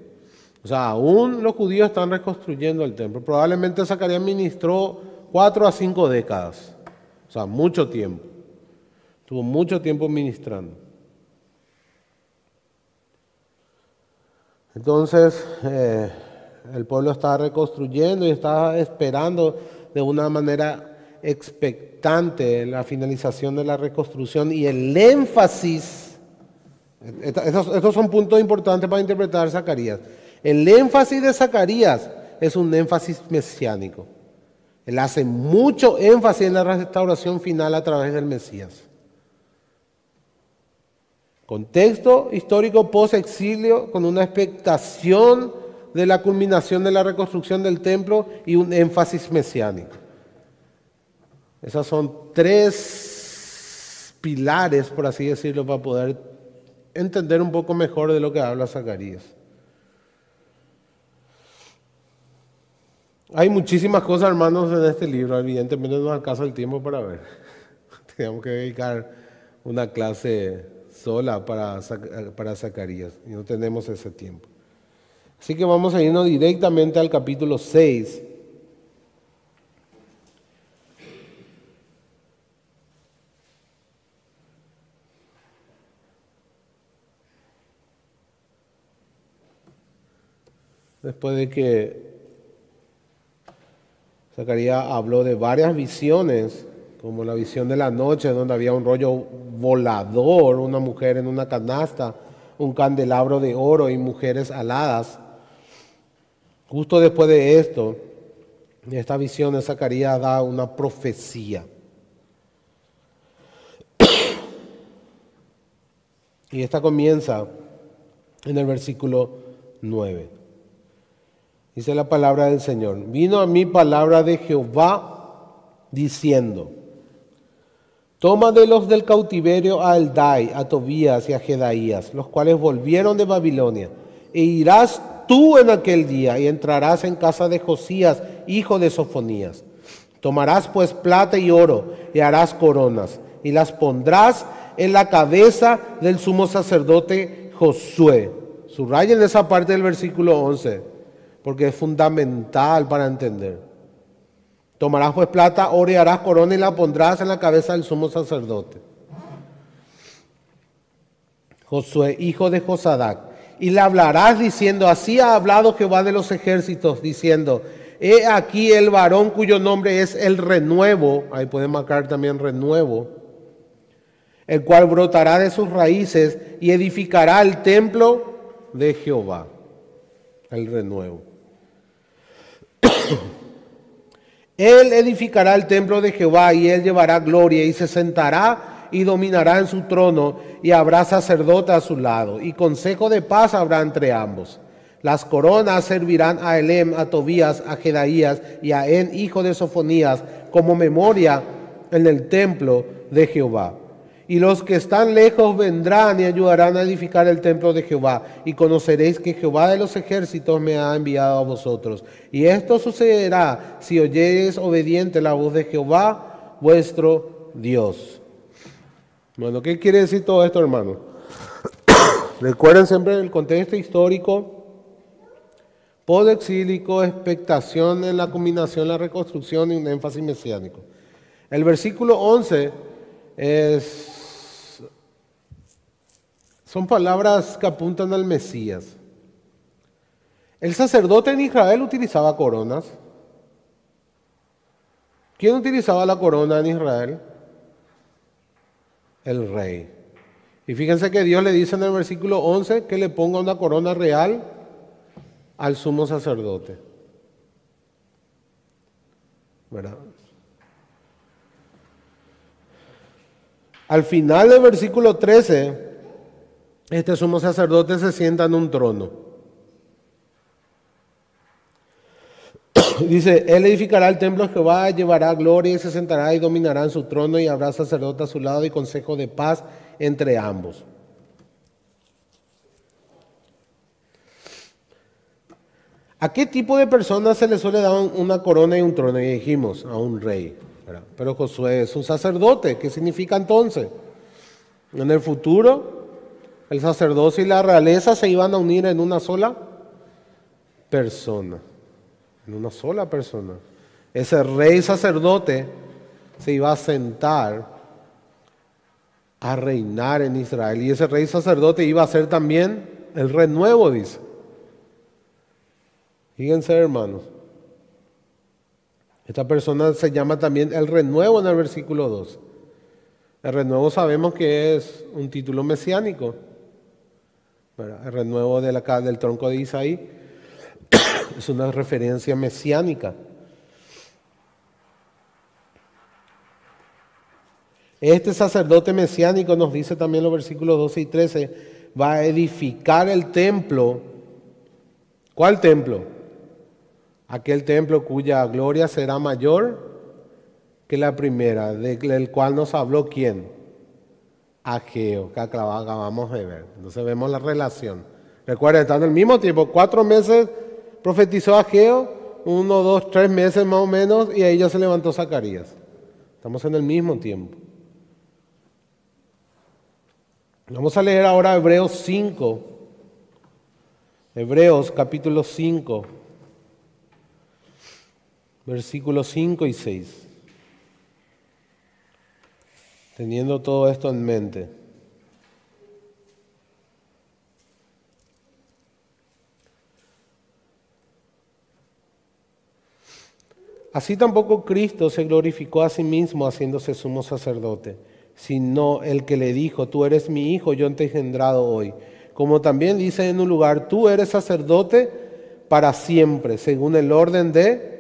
O sea, aún los judíos están reconstruyendo el templo. Probablemente Zacarías ministró 4 a 5 décadas. O sea, mucho tiempo. Tuvo mucho tiempo ministrando. Entonces, El pueblo estaba reconstruyendo y estaba esperando de una manera expectante la finalización de la reconstrucción y el énfasis. Estos son puntos importantes para interpretar Zacarías. El énfasis de Zacarías es un énfasis mesiánico. Él hace mucho énfasis en la restauración final a través del Mesías. Contexto histórico post-exilio con una expectación de la culminación de la reconstrucción del templo y un énfasis mesiánico. Esos son tres pilares, por así decirlo, para poder entender un poco mejor de lo que habla Zacarías. Hay muchísimas cosas, hermanos, en este libro. Evidentemente no alcanza el tiempo para ver. Tenemos que dedicar una clase sola para Zacarías y no tenemos ese tiempo. Así que vamos a irnos directamente al capítulo 6. Después de que Zacarías habló de varias visiones, como la visión de la noche, donde había un rollo volador, una mujer en una canasta, un candelabro de oro y mujeres aladas. Justo después de esto, de esta visión de Zacarías da una profecía. Y esta comienza en el versículo 9. Dice la palabra del Señor: vino a mí palabra de Jehová diciendo: toma de los del cautiverio a Eldai, a Tobías y a Jedaías, los cuales volvieron de Babilonia, e irás tú en aquel día y entrarás en casa de Josías, hijo de Sofonías. Tomarás pues plata y oro y harás coronas y las pondrás en la cabeza del sumo sacerdote Josué. Subrayen esa parte del versículo 11 porque es fundamental para entender. Tomarás pues plata, oro y harás corona y la pondrás en la cabeza del sumo sacerdote Josué, hijo de Josadac. Y le hablarás diciendo: así ha hablado Jehová de los ejércitos, diciendo: he aquí el varón cuyo nombre es el renuevo, ahí pueden marcar también renuevo, el cual brotará de sus raíces y edificará el templo de Jehová. El renuevo. Él edificará el templo de Jehová y él llevará gloria y se sentará y dominará en su trono y habrá sacerdote a su lado y consejo de paz habrá entre ambos. Las coronas servirán a Elem, a Tobías, a Jedaías y a En, hijo de Sofonías, como memoria en el templo de Jehová. Y los que están lejos vendrán y ayudarán a edificar el templo de Jehová. Y conoceréis que Jehová de los ejércitos me ha enviado a vosotros. Y esto sucederá si oyereis obediente la voz de Jehová, vuestro Dios. Bueno, ¿qué quiere decir todo esto, hermano? Recuerden siempre el contexto histórico, post-exílico, expectación en la culminación, la reconstrucción y un énfasis mesiánico. El versículo 11 son palabras que apuntan al Mesías. El sacerdote en Israel utilizaba coronas. ¿Quién utilizaba la corona en Israel? El rey. Y fíjense que Dios le dice en el versículo 11 que le ponga una corona real al sumo sacerdote. ¿Verdad? Al final del versículo 13, este sumo sacerdote se sienta en un trono. Dice: él edificará el templo de Jehová, llevará gloria y se sentará y dominará en su trono y habrá sacerdote a su lado y consejo de paz entre ambos. ¿A qué tipo de personas se le suele dar una corona y un trono? Y dijimos, a un rey. ¿Verdad? Pero Josué es un sacerdote. ¿Qué significa entonces? En el futuro, el sacerdocio y la realeza se iban a unir en una sola persona. En una sola persona. Ese rey sacerdote se iba a sentar a reinar en Israel. Y ese rey sacerdote iba a ser también el renuevo, dice. Fíjense, hermanos. Esta persona se llama también el renuevo en el versículo 2. El renuevo sabemos que es un título mesiánico. El renuevo del tronco de Isaí es una referencia mesiánica. Este sacerdote mesiánico, nos dice también los versículos 12 y 13, va a edificar el templo. ¿Cuál templo? Aquel templo cuya gloria será mayor que la primera, del cual nos habló ¿quién? Ageo, que acabamos de ver. Entonces vemos la relación. Recuerden, están al mismo tiempo, 4 meses profetizó Ageo, 1, 2, 3 meses más o menos, y ahí ya se levantó Zacarías. Estamos en el mismo tiempo. Vamos a leer ahora Hebreos 5. Hebreos capítulo 5, versículos 5 y 6. Teniendo todo esto en mente. Así tampoco Cristo se glorificó a sí mismo haciéndose sumo sacerdote, sino el que le dijo, tú eres mi hijo, yo te he engendrado hoy. Como también dice en un lugar, tú eres sacerdote para siempre, según el orden de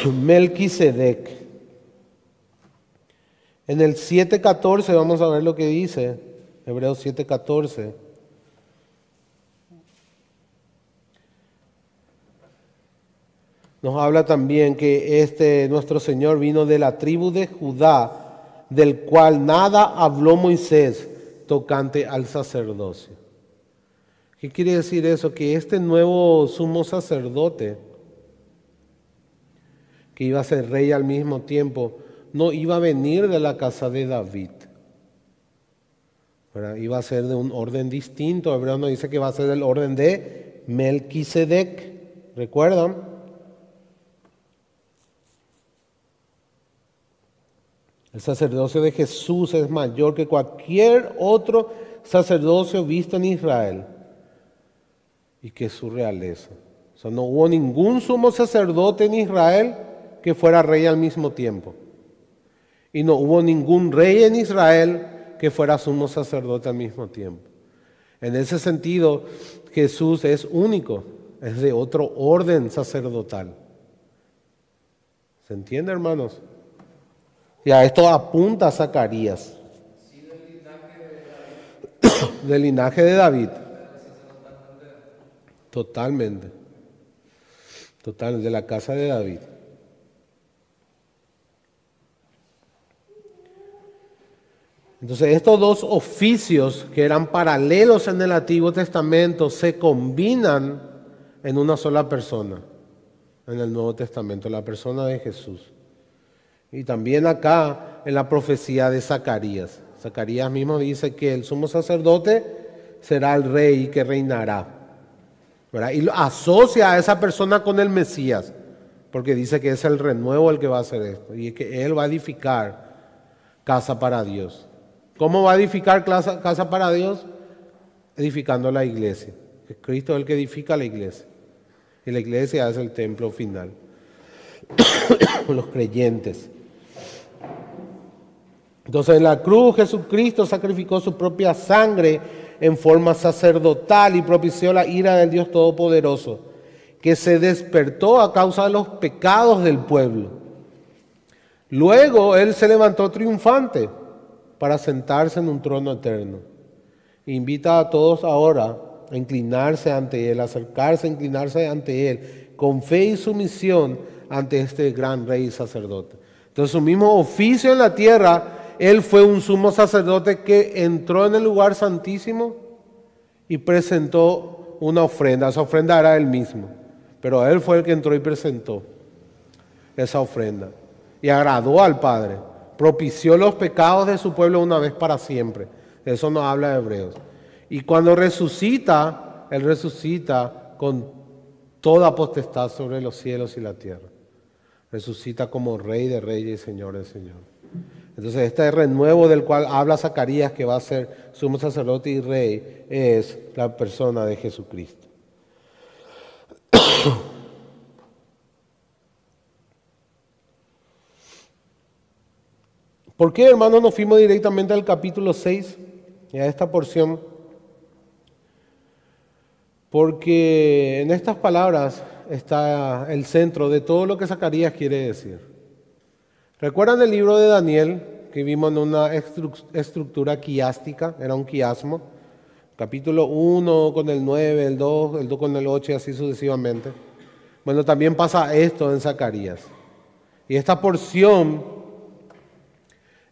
Melquisedec. En el 7:14 vamos a ver lo que dice, Hebreos 7:14. Nos habla también que nuestro Señor vino de la tribu de Judá, del cual nada habló Moisés tocante al sacerdocio. ¿Qué quiere decir eso? Que este nuevo sumo sacerdote, que iba a ser rey al mismo tiempo, no iba a venir de la casa de David. ¿Verdad? Iba a ser de un orden distinto. Hebreo nos dice que va a ser del orden de Melquisedec. ¿Recuerdan? El sacerdocio de Jesús es mayor que cualquier otro sacerdocio visto en Israel. Y que es su realeza. O sea, no hubo ningún sumo sacerdote en Israel que fuera rey al mismo tiempo. Y no hubo ningún rey en Israel que fuera sumo sacerdote al mismo tiempo. En ese sentido, Jesús es único, es de otro orden sacerdotal. ¿Se entiende, hermanos? Ya, esto apunta a Zacarías. Sí, del linaje de David. Del linaje de David. Totalmente. Totalmente, de la casa de David. Entonces, estos dos oficios que eran paralelos en el Antiguo Testamento se combinan en una sola persona, en el Nuevo Testamento, la persona de Jesús. Y también acá en la profecía de Zacarías. Zacarías mismo dice que el sumo sacerdote será el rey que reinará, ¿verdad? Y lo asocia a esa persona con el Mesías, porque dice que es el renuevo el que va a hacer esto, y que él va a edificar casa para Dios. ¿Cómo va a edificar casa para Dios? Edificando la iglesia. Cristo es el que edifica la iglesia. Y la iglesia es el templo final. Los creyentes. Entonces en la cruz Jesucristo sacrificó su propia sangre en forma sacerdotal y propició la ira del Dios Todopoderoso, que se despertó a causa de los pecados del pueblo. Luego Él se levantó triunfante para sentarse en un trono eterno. Invita a todos ahora a inclinarse ante Él, a acercarse, a inclinarse ante Él, con fe y sumisión ante este gran rey y sacerdote. Entonces su mismo oficio en la tierra, Él fue un sumo sacerdote que entró en el lugar santísimo y presentó una ofrenda. Esa ofrenda era Él mismo, pero Él fue el que entró y presentó esa ofrenda. Y agradó al Padre, propició los pecados de su pueblo una vez para siempre. De eso nos habla Hebreos. Y cuando resucita, Él resucita con toda potestad sobre los cielos y la tierra. Resucita como Rey de Reyes y Señor de Señores. Entonces este renuevo del cual habla Zacarías, que va a ser sumo sacerdote y rey, es la persona de Jesucristo. ¿Por qué, hermanos, nos fuimos directamente al capítulo 6 y a esta porción? Porque en estas palabras está el centro de todo lo que Zacarías quiere decir. ¿Recuerdan el libro de Daniel que vimos en una estructura quiástica? Era un quiasmo. Capítulo 1 con el 9, el 2 con el 8 y así sucesivamente. Bueno, también pasa esto en Zacarías. Y esta porción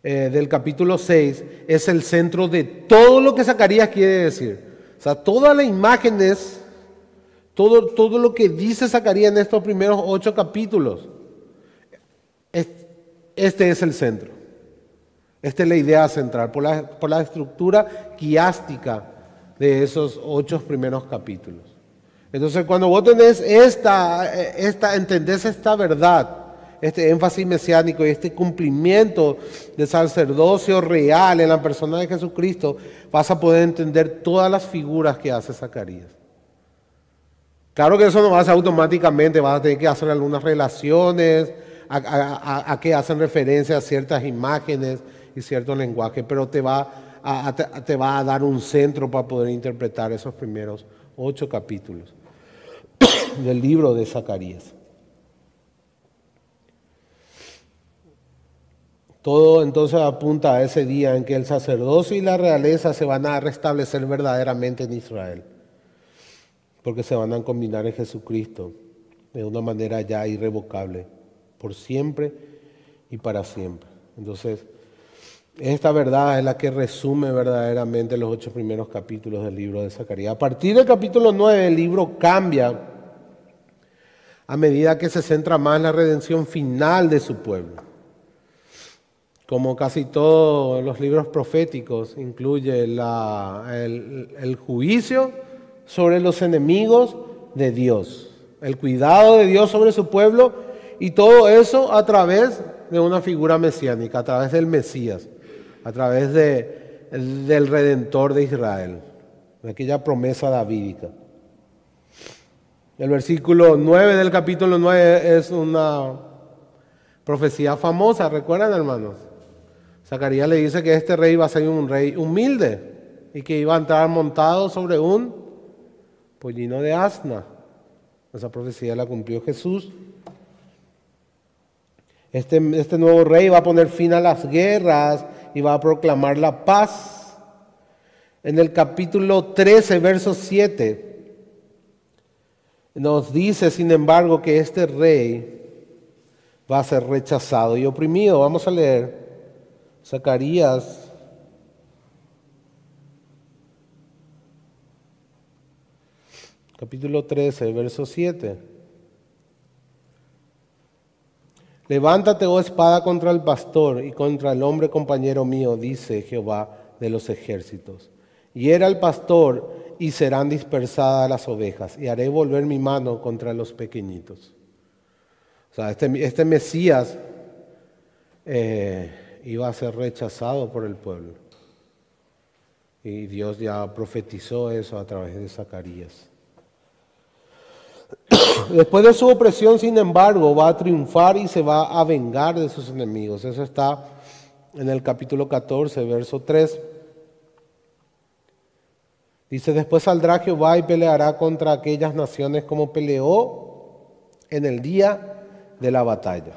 del capítulo 6 es el centro de todo lo que Zacarías quiere decir. O sea, todas las imágenes, todo lo que dice Zacarías en estos primeros 8 capítulos, este es el centro. Esta es la idea central, por la estructura quiástica de esos 8 primeros capítulos. Entonces, cuando vos tenés entendés esta verdad, este énfasis mesiánico y este cumplimiento del sacerdocio real en la persona de Jesucristo, vas a poder entender todas las figuras que hace Zacarías. Claro que eso no va a ser automáticamente, vas a tener que hacer algunas relaciones, a que hacen referencia a ciertas imágenes y cierto lenguaje, pero te va a dar un centro para poder interpretar esos primeros 8 capítulos del libro de Zacarías. Todo entonces apunta a ese día en que el sacerdocio y la realeza se van a restablecer verdaderamente en Israel, porque se van a combinar en Jesucristo de una manera ya irrevocable, por siempre y para siempre. Entonces, esta verdad es la que resume verdaderamente los 8 primeros capítulos del libro de Zacarías. A partir del capítulo 9 el libro cambia a medida que se centra más en la redención final de su pueblo. Como casi todos los libros proféticos, incluye el juicio sobre los enemigos de Dios, el cuidado de Dios sobre su pueblo, y todo eso a través de una figura mesiánica, a través del Mesías, a través del Redentor de Israel, de aquella promesa davídica. El versículo 9 del capítulo 9 es una profecía famosa, ¿recuerdan, hermanos? Zacarías le dice que este rey iba a ser un rey humilde y que iba a entrar montado sobre un pollino de asna. Esa profecía la cumplió Jesús. Este nuevo rey va a poner fin a las guerras y va a proclamar la paz. En el capítulo 13, verso 7, nos dice, sin embargo, que este rey va a ser rechazado y oprimido. Vamos a leer Zacarías capítulo 13, verso 7. Levántate, oh espada, contra el pastor y contra el hombre compañero mío, dice Jehová de los ejércitos. Hiera al pastor y serán dispersadas las ovejas, y haré volver mi mano contra los pequeñitos. O sea, este Mesías iba a ser rechazado por el pueblo. Y Dios ya profetizó eso a través de Zacarías. Después de su opresión, sin embargo, va a triunfar y se va a vengar de sus enemigos. Eso está en el capítulo 14, verso 3. Dice, después saldrá Jehová y peleará contra aquellas naciones como peleó en el día de la batalla.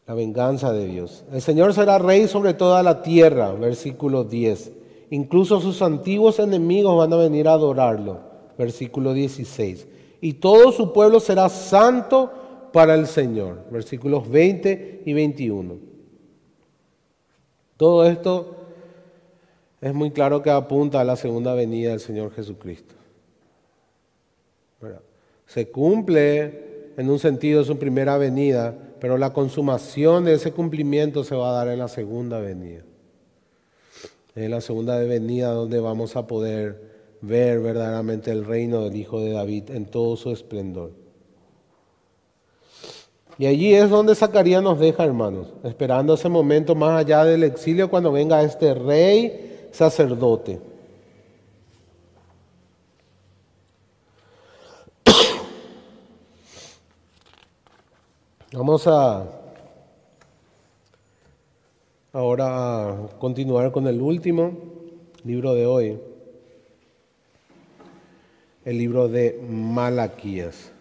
La venganza de Dios. El Señor será rey sobre toda la tierra, versículo 10. Incluso sus antiguos enemigos van a venir a adorarlo, versículo 16. Y todo su pueblo será santo para el Señor, versículos 20 y 21. Todo esto es muy claro que apunta a la segunda venida del Señor Jesucristo. Se cumple en un sentido su primera venida, pero la consumación de ese cumplimiento se va a dar en la segunda venida. En la segunda venida donde vamos a poder ver verdaderamente el reino del Hijo de David en todo su esplendor. Y allí es donde Zacarías nos deja, hermanos, esperando ese momento más allá del exilio, cuando venga este rey sacerdote. Vamos a ahora a continuar con el último libro de hoy, el libro de Malaquías.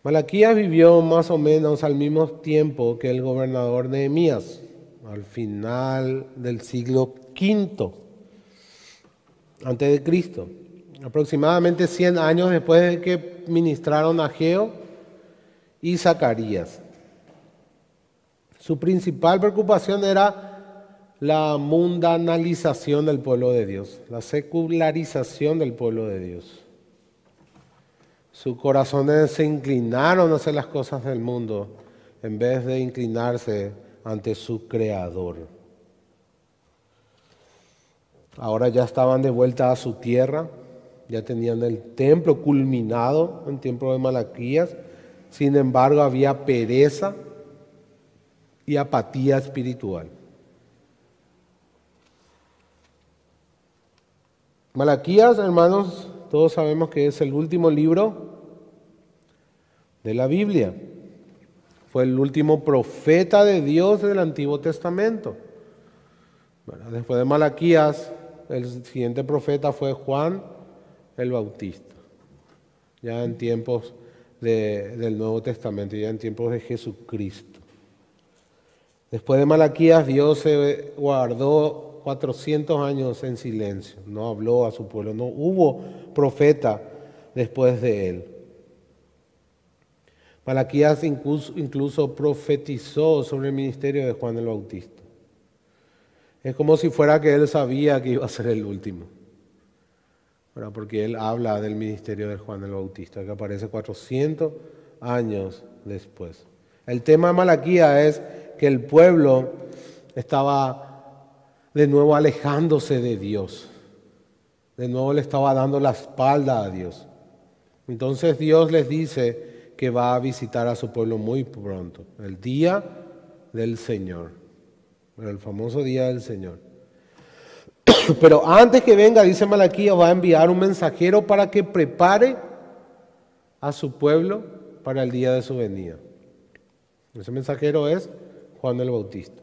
Malaquías vivió más o menos al mismo tiempo que el gobernador Nehemías, al final del siglo V antes de Cristo, aproximadamente 100 años después de que ministraron Ageo y Zacarías. Su principal preocupación era la mundanalización del pueblo de Dios, la secularización del pueblo de Dios. Sus corazones se inclinaron hacia las cosas del mundo en vez de inclinarse ante su Creador. Ahora ya estaban de vuelta a su tierra, ya tenían el templo culminado en tiempo de Malaquías. Sin embargo, había pereza y apatía espiritual. Malaquías, hermanos, todos sabemos que es el último libro de la Biblia. Fue el último profeta de Dios del Antiguo Testamento. Bueno, después de Malaquías, el siguiente profeta fue Juan el Bautista, ya en tiempos del Nuevo Testamento, ya en tiempos de Jesucristo. Después de Malaquías, Dios se guardó 400 años en silencio, no habló a su pueblo, no hubo profeta después de él. Malaquías incluso profetizó sobre el ministerio de Juan el Bautista. Es como si fuera que él sabía que iba a ser el último, ¿verdad? Porque él habla del ministerio de Juan el Bautista, que aparece 400 años después. El tema de Malaquías es que el pueblo estaba de nuevo alejándose de Dios. De nuevo le estaba dando la espalda a Dios. Entonces Dios les dice que va a visitar a su pueblo muy pronto, el día del Señor, el famoso día del Señor. Pero antes que venga, dice Malaquías, va a enviar un mensajero para que prepare a su pueblo para el día de su venida. Ese mensajero es Juan el Bautista.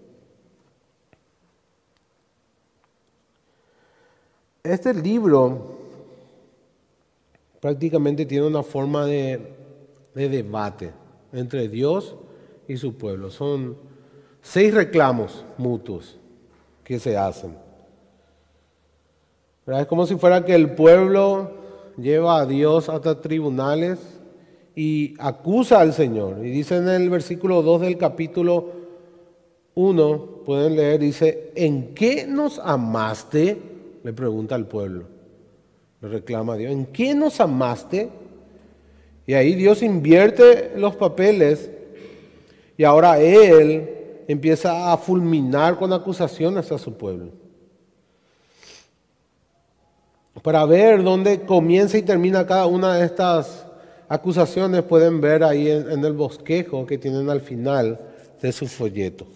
Este libro prácticamente tiene una forma de debate entre Dios y su pueblo. Son 6 reclamos mutuos que se hacen. ¿Verdad? Es como si fuera que el pueblo lleva a Dios hasta tribunales y acusa al Señor. Y dice en el versículo 2 del capítulo 1, pueden leer, dice: ¿en qué nos amaste? Le pregunta al pueblo. Le reclama a Dios: ¿en qué nos amaste? Y ahí Dios invierte los papeles y ahora Él empieza a fulminar con acusaciones a su pueblo. Para ver dónde comienza y termina cada una de estas acusaciones, pueden ver ahí en el bosquejo que tienen al final de su folleto.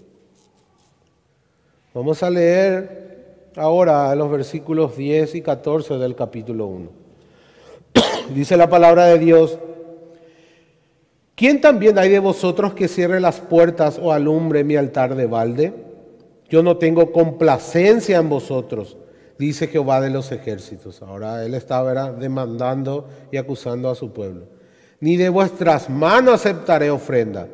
Vamos a leer ahora los versículos 10 y 14 del capítulo 1. Dice la palabra de Dios: ¿quién también hay de vosotros que cierre las puertas o alumbre mi altar de balde? Yo no tengo complacencia en vosotros, dice Jehová de los ejércitos. Ahora él está, ¿verdad?, demandando y acusando a su pueblo. Ni de vuestras manos aceptaré ofrenda,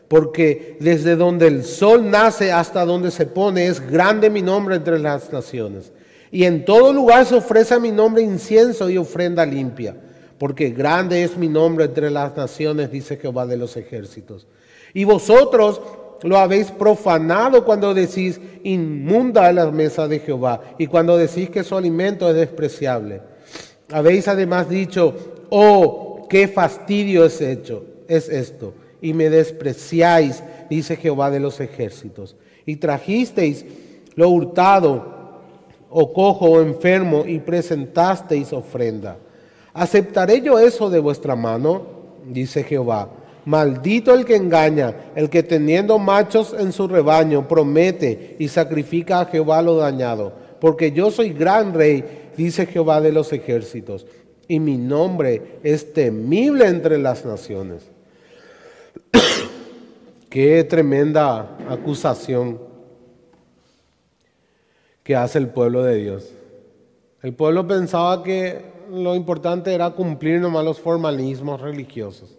porque desde donde el sol nace hasta donde se pone es grande mi nombre entre las naciones. Y en todo lugar se ofrece a mi nombre incienso y ofrenda limpia, porque grande es mi nombre entre las naciones, dice Jehová de los ejércitos. Y vosotros lo habéis profanado cuando decís: inmunda la mesa de Jehová, y cuando decís que su alimento es despreciable. Habéis además dicho: oh, qué fastidio es esto, y me despreciáis, dice Jehová de los ejércitos. Y trajisteis lo hurtado, o cojo, o enfermo, y presentasteis ofrenda. ¿Aceptaré yo eso de vuestra mano? Dice Jehová. Maldito el que engaña, el que teniendo machos en su rebaño promete y sacrifica a Jehová lo dañado. Porque yo soy gran rey, dice Jehová de los ejércitos. y mi nombre es temible entre las naciones. Qué tremenda acusación que hace el pueblo de Dios. El pueblo pensaba que lo importante era cumplir nomás los formalismos religiosos,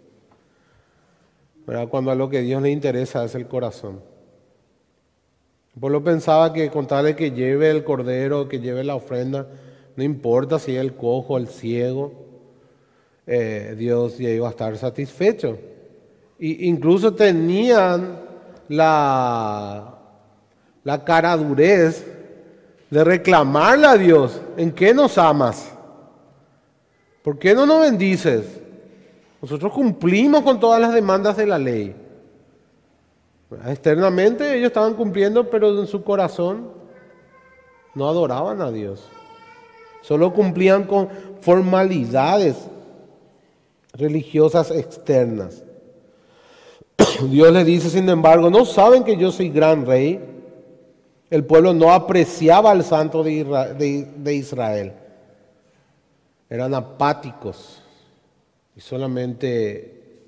¿verdad? Cuando a lo que a Dios le interesa es el corazón. El pueblo pensaba que con tal de que lleve el cordero, que lleve la ofrenda, no importa si es el cojo, el ciego, Dios ya iba a estar satisfecho. Y incluso tenían la caradurez de reclamarle a Dios: ¿en qué nos amas? ¿Por qué no nos bendices? Nosotros cumplimos con todas las demandas de la ley. Externamente ellos estaban cumpliendo, pero en su corazón no adoraban a Dios. Solo cumplían con formalidades religiosas externas. Dios les dice, sin embargo, ¿no saben que yo soy gran rey? El pueblo no apreciaba al santo de Israel. Eran apáticos y solamente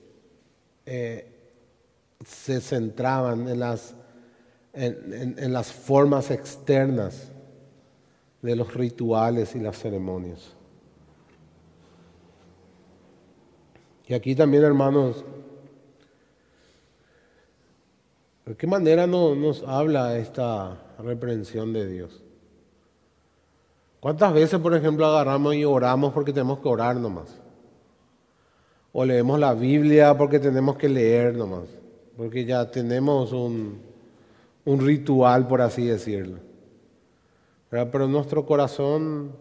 se centraban en las formas externas de los rituales y las ceremonias. Y aquí también, hermanos, ¿de qué manera nos habla esta reprensión de Dios? ¿Cuántas veces, por ejemplo, agarramos y oramos porque tenemos que orar nomás? O leemos la Biblia porque tenemos que leer nomás, porque ya tenemos un ritual, por así decirlo. Pero nuestro corazón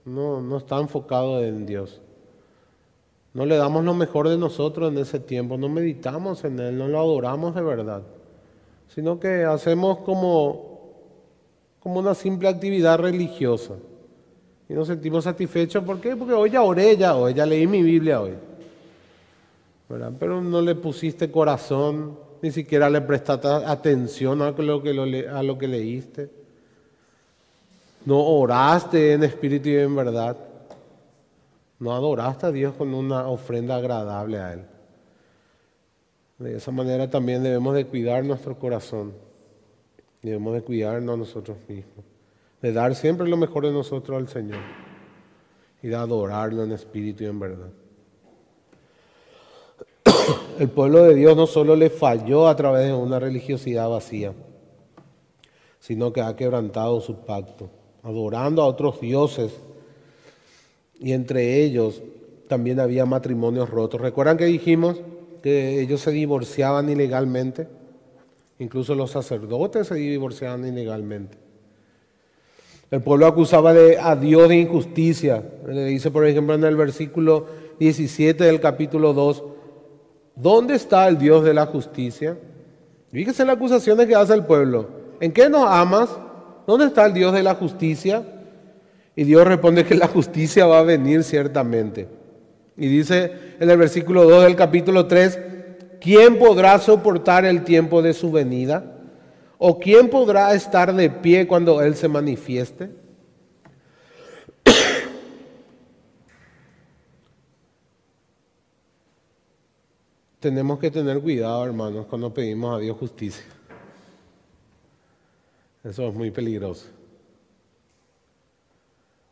no está enfocado en Dios. No le damos lo mejor de nosotros en ese tiempo, no meditamos en Él, no lo adoramos de verdad, sino que hacemos como una simple actividad religiosa. Y nos sentimos satisfechos. ¿Por qué? Porque hoy ya leí mi Biblia hoy, ¿verdad? Pero no le pusiste corazón, ni siquiera le prestaste atención a lo que leíste. No oraste en espíritu y en verdad. No adoraste a Dios con una ofrenda agradable a Él. De esa manera también debemos de cuidar nuestro corazón. Debemos de cuidarnos a nosotros mismos. De dar siempre lo mejor de nosotros al Señor. Y de adorarlo en espíritu y en verdad. El pueblo de Dios no solo le falló a través de una religiosidad vacía, sino que ha quebrantado su pacto, adorando a otros dioses. Y entre ellos también había matrimonios rotos. ¿Recuerdan que dijimos que ellos se divorciaban ilegalmente? Incluso los sacerdotes se divorciaban ilegalmente. El pueblo acusaba a Dios de injusticia. Le dice, por ejemplo, en el versículo 17 del capítulo 2, ¿dónde está el Dios de la justicia? Fíjense las acusaciones que hace el pueblo. ¿En qué nos amas? ¿Dónde está el Dios de la justicia? Y Dios responde que la justicia va a venir ciertamente. Y dice en el versículo 2 del capítulo 3, ¿quién podrá soportar el tiempo de su venida? ¿O quién podrá estar de pie cuando Él se manifieste? Tenemos que tener cuidado, hermanos, cuando pedimos a Dios justicia. Eso es muy peligroso.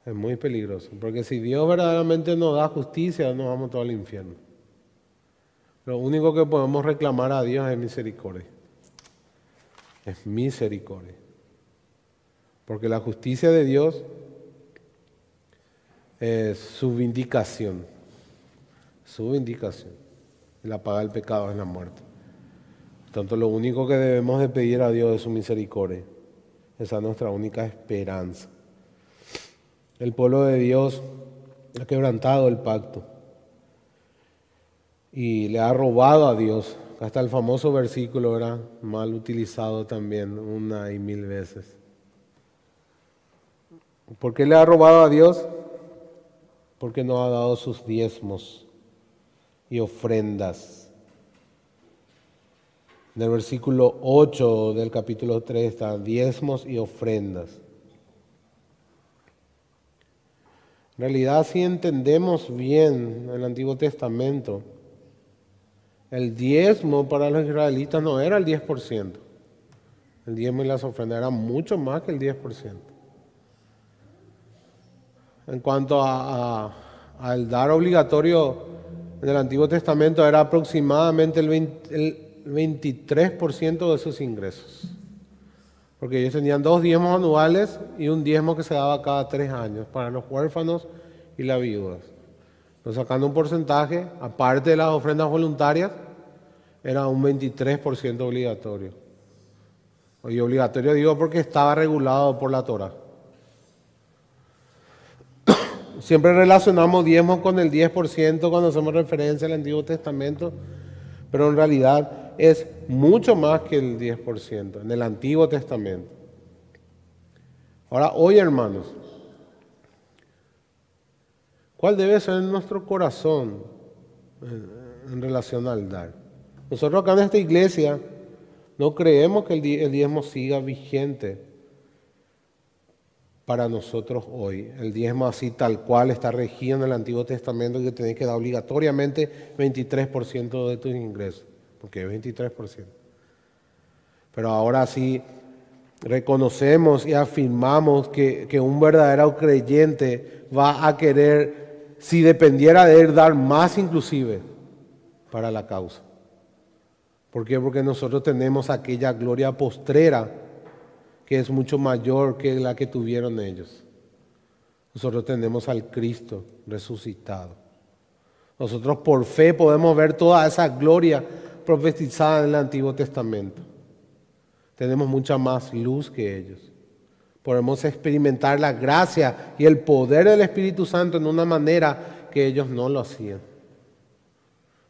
Es muy peligroso, porque si Dios verdaderamente nos da justicia, nos vamos todos al infierno. Lo único que podemos reclamar a Dios es misericordia. Es misericordia. Porque la justicia de Dios es su vindicación. Su vindicación. Y la paga del pecado es la muerte. Por tanto, lo único que debemos de pedir a Dios es su misericordia. Esa es nuestra única esperanza. El pueblo de Dios ha quebrantado el pacto y le ha robado a Dios. Hasta el famoso versículo era mal utilizado también 1 y 1000 veces. ¿Por qué le ha robado a Dios? Porque no ha dado sus diezmos y ofrendas. En el versículo 8 del capítulo 3 están diezmos y ofrendas. En realidad, si entendemos bien el Antiguo Testamento, el diezmo para los israelitas no era el 10%. El diezmo y las ofrendas eran mucho más que el 10%. En cuanto al dar obligatorio en el Antiguo Testamento, era aproximadamente el 23% de sus ingresos. Porque ellos tenían 2 diezmos anuales y un diezmo que se daba cada 3 años para los huérfanos y las viudas. Entonces, sacando un porcentaje, aparte de las ofrendas voluntarias, era un 23% obligatorio. Y obligatorio digo porque estaba regulado por la Torá. Siempre relacionamos diezmos con el 10% cuando hacemos referencia al Antiguo Testamento, pero en realidad es mucho más que el 10% en el Antiguo Testamento. Ahora, hoy, hermanos, ¿cuál debe ser nuestro corazón en relación al dar? Nosotros acá en esta iglesia no creemos que el diezmo siga vigente para nosotros hoy. El diezmo así tal cual está regido en el Antiguo Testamento, que tenés que dar obligatoriamente 23% de tus ingresos, porque es 23%. Pero ahora sí reconocemos y afirmamos que un verdadero creyente va a querer, si dependiera de él, dar más inclusive para la causa. ¿Por qué? Porque nosotros tenemos aquella gloria postrera que es mucho mayor que la que tuvieron ellos. Nosotros tenemos al Cristo resucitado. Nosotros por fe podemos ver toda esa gloria profetizada en el Antiguo Testamento. Tenemos mucha más luz que ellos. Podemos experimentar la gracia y el poder del Espíritu Santo en una manera que ellos no lo hacían,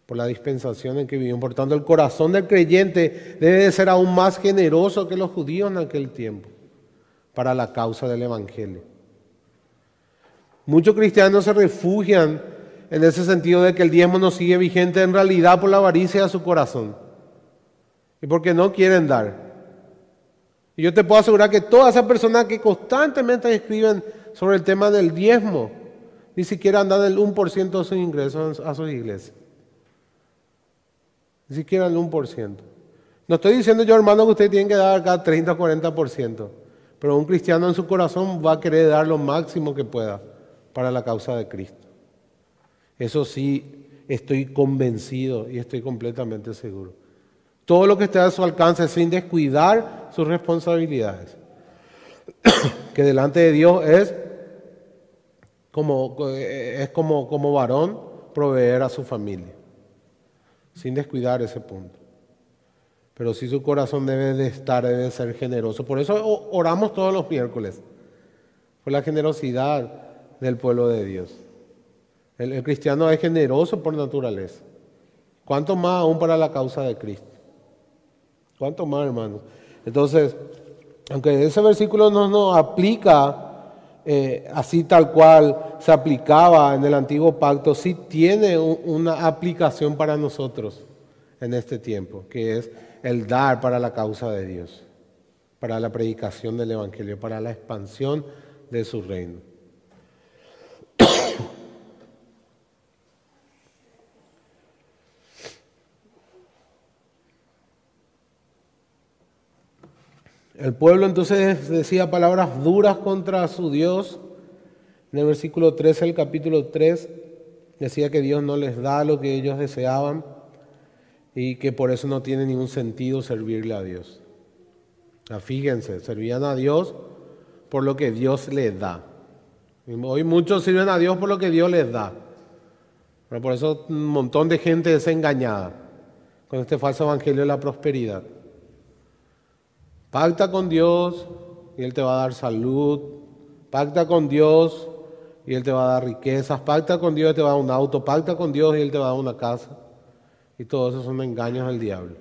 por la dispensación en que vivimos. Por tanto, el corazón del creyente debe de ser aún más generoso que los judíos en aquel tiempo para la causa del Evangelio. Muchos cristianos se refugian en ese sentido de que el diezmo no sigue vigente en realidad por la avaricia de su corazón y porque no quieren dar. Y yo te puedo asegurar que todas esas personas que constantemente escriben sobre el tema del diezmo ni siquiera dan el 1% de sus ingresos a sus iglesias. Ni siquiera el 1%. No estoy diciendo yo, hermano, que usted tiene que dar acá 30 o 40%, pero un cristiano en su corazón va a querer dar lo máximo que pueda para la causa de Cristo. Eso sí, estoy convencido y estoy completamente seguro. Todo lo que esté a su alcance sin descuidar sus responsabilidades, que delante de Dios es como varón proveer a su familia, sin descuidar ese punto. Pero sí su corazón debe ser generoso. Por eso oramos todos los miércoles, por la generosidad del pueblo de Dios. El cristiano es generoso por naturaleza. ¿Cuánto más aún para la causa de Cristo? ¿Cuánto más, hermanos? Entonces, aunque ese versículo no nos aplica así tal cual se aplicaba en el antiguo pacto, sí tiene una aplicación para nosotros en este tiempo, que es el dar para la causa de Dios, para la predicación del Evangelio, para la expansión de su reino. El pueblo entonces decía palabras duras contra su Dios. En el versículo 13 del capítulo 3 decía que Dios no les da lo que ellos deseaban y que por eso no tiene ningún sentido servirle a Dios. Fíjense, servían a Dios por lo que Dios les da. Hoy muchos sirven a Dios por lo que Dios les da. Pero por eso un montón de gente es engañada con este falso evangelio de la prosperidad. Pacta con Dios y Él te va a dar salud. Pacta con Dios y Él te va a dar riquezas. Pacta con Dios y te va a dar un auto. Pacta con Dios y Él te va a dar una casa. Y todos esos son engaños del diablo.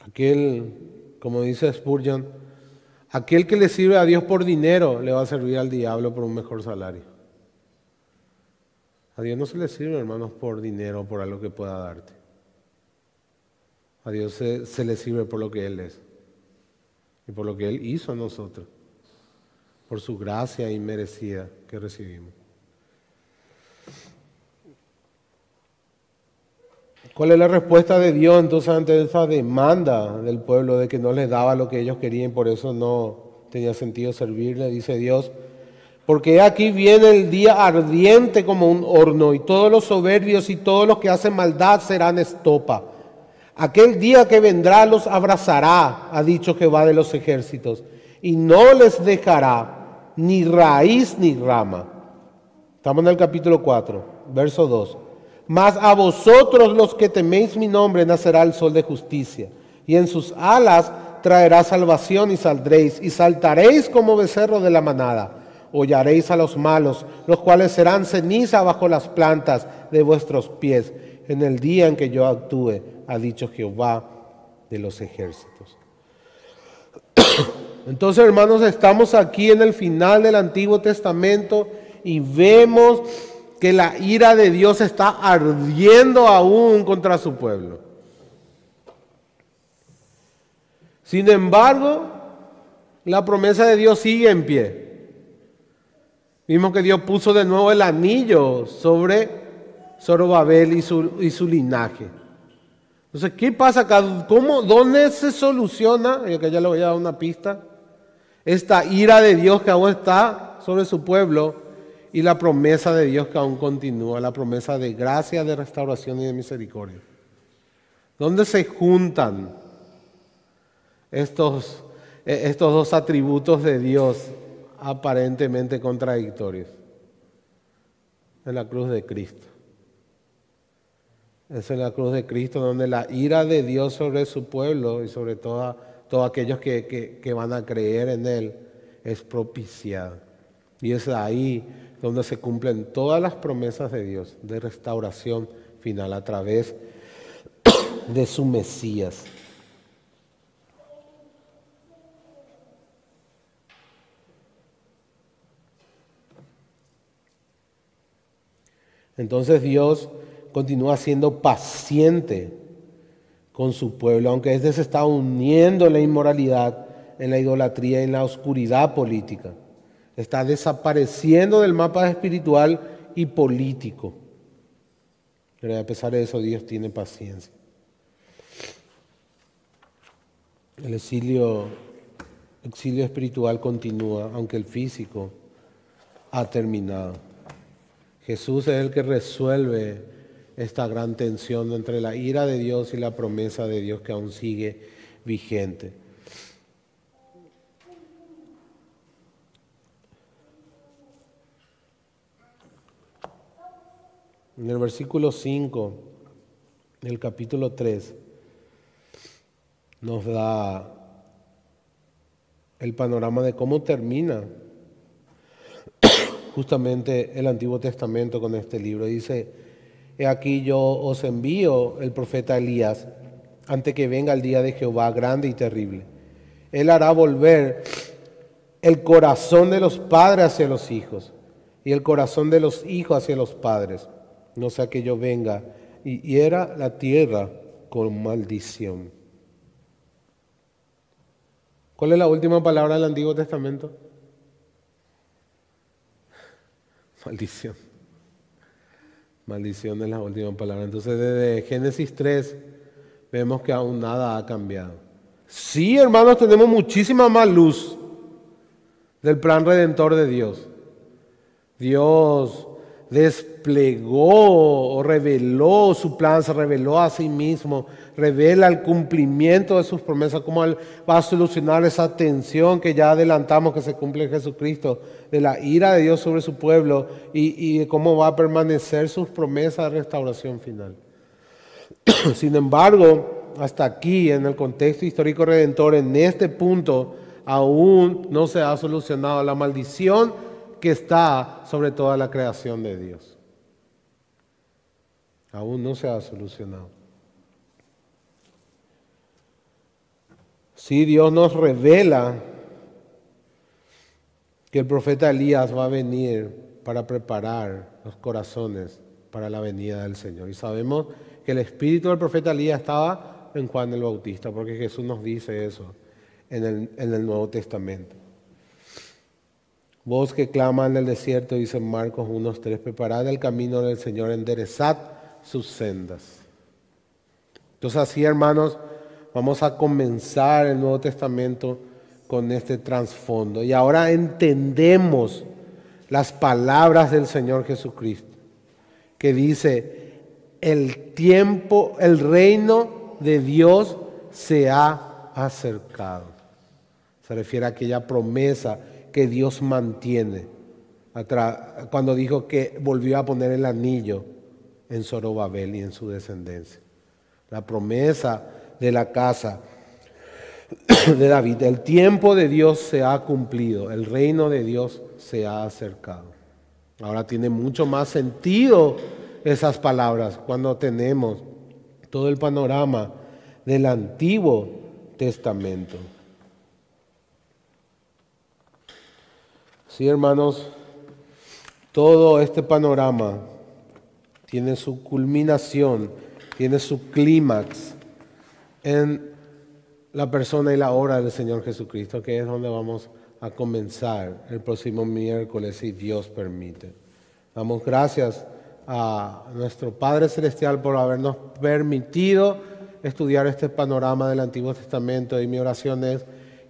Aquel, como dice Spurgeon, aquel que le sirve a Dios por dinero le va a servir al diablo por un mejor salario. A Dios no se le sirve, hermanos, por dinero o por algo que pueda darte. A Dios se le sirve por lo que Él es y por lo que Él hizo a nosotros. por su gracia inmerecida que recibimos. ¿Cuál es la respuesta de Dios entonces ante esa demanda del pueblo de que no les daba lo que ellos querían y por eso no tenía sentido servirle? Dice Dios: porque aquí viene el día ardiente como un horno, y todos los soberbios y todos los que hacen maldad serán estopa. Aquel día que vendrá los abrazará, ha dicho Jehová de los ejércitos, y no les dejará ni raíz ni rama. Estamos en el capítulo 4, verso 2. Mas a vosotros los que teméis mi nombre nacerá el sol de justicia, y en sus alas traerá salvación, y saldréis, y saltaréis como becerro de la manada. Hollaréis a los malos, los cuales serán ceniza bajo las plantas de vuestros pies, en el día en que yo actúe, ha dicho Jehová de los ejércitos. Entonces, hermanos, estamos aquí en el final del Antiguo Testamento y vemos que la ira de Dios está ardiendo aún contra su pueblo. Sin embargo, la promesa de Dios sigue en pie. Vimos que Dios puso de nuevo el anillo sobre Zorobabel y su linaje. Entonces, ¿qué pasa acá? ¿Dónde se soluciona? Y acá ya le voy a dar una pista. Esta ira de Dios que aún está sobre su pueblo y la promesa de Dios que aún continúa, la promesa de gracia, de restauración y de misericordia. ¿Dónde se juntan estos dos atributos de Dios aparentemente contradictorios? En la cruz de Cristo. Es en la cruz de Cristo donde la ira de Dios sobre su pueblo y sobre todos aquellos que van a creer en Él es propiciada. Y es ahí donde se cumplen todas las promesas de Dios de restauración final a través de su Mesías. Entonces Dios continúa siendo paciente con su pueblo, aunque éste se está uniendo en la inmoralidad, en la idolatría, en la oscuridad política. Está desapareciendo del mapa espiritual y político. Pero a pesar de eso, Dios tiene paciencia. El exilio espiritual continúa, aunque el físico ha terminado. Jesús es el que resuelve esta gran tensión entre la ira de Dios y la promesa de Dios que aún sigue vigente. En el versículo 5 del capítulo 3 nos da el panorama de cómo termina justamente el Antiguo Testamento con este libro. Dice: he aquí yo os envío el profeta Elías antes que venga el día de Jehová grande y terrible. Él hará volver el corazón de los padres hacia los hijos y el corazón de los hijos hacia los padres, no sea que yo venga y hiera la tierra con maldición. ¿Cuál es la última palabra del Antiguo Testamento? Maldición. Maldición es la última palabra. Entonces, desde Génesis 3 vemos que aún nada ha cambiado. Sí, hermanos, tenemos muchísima más luz del plan redentor de Dios. Dios desplegó o reveló su plan, se reveló a sí mismo, revela el cumplimiento de sus promesas, cómo Él va a solucionar esa tensión que ya adelantamos que se cumple en Jesucristo, de la ira de Dios sobre su pueblo y cómo va a permanecer sus promesas de restauración final. Sin embargo, hasta aquí, en el contexto histórico redentor, en este punto, aún no se ha solucionado la maldición que está sobre toda la creación de Dios. Aún no se ha solucionado. Sí, Dios nos revela que el profeta Elías va a venir para preparar los corazones para la venida del Señor. Y sabemos que el espíritu del profeta Elías estaba en Juan el Bautista, porque Jesús nos dice eso en el Nuevo Testamento. Voz que clama en el desierto, dice Marcos 1:3, preparad el camino del Señor, enderezad sus sendas. Entonces así, hermanos, vamos a comenzar el Nuevo Testamento con este trasfondo. Y ahora entendemos las palabras del Señor Jesucristo, que dice, el tiempo, el reino de Dios se ha acercado. Se refiere a aquella promesa que Dios mantiene cuando dijo que volvió a poner el anillo en Zorobabel y en su descendencia. La promesa de la casa de David. El tiempo de Dios se ha cumplido, el reino de Dios se ha acercado. Ahora tiene mucho más sentido esas palabras cuando tenemos todo el panorama del Antiguo Testamento. Sí, hermanos, todo este panorama tiene su culminación, tiene su clímax en la persona y la obra del Señor Jesucristo, que es donde vamos a comenzar el próximo miércoles, si Dios permite. Damos gracias a nuestro Padre Celestial por habernos permitido estudiar este panorama del Antiguo Testamento, y mi oración es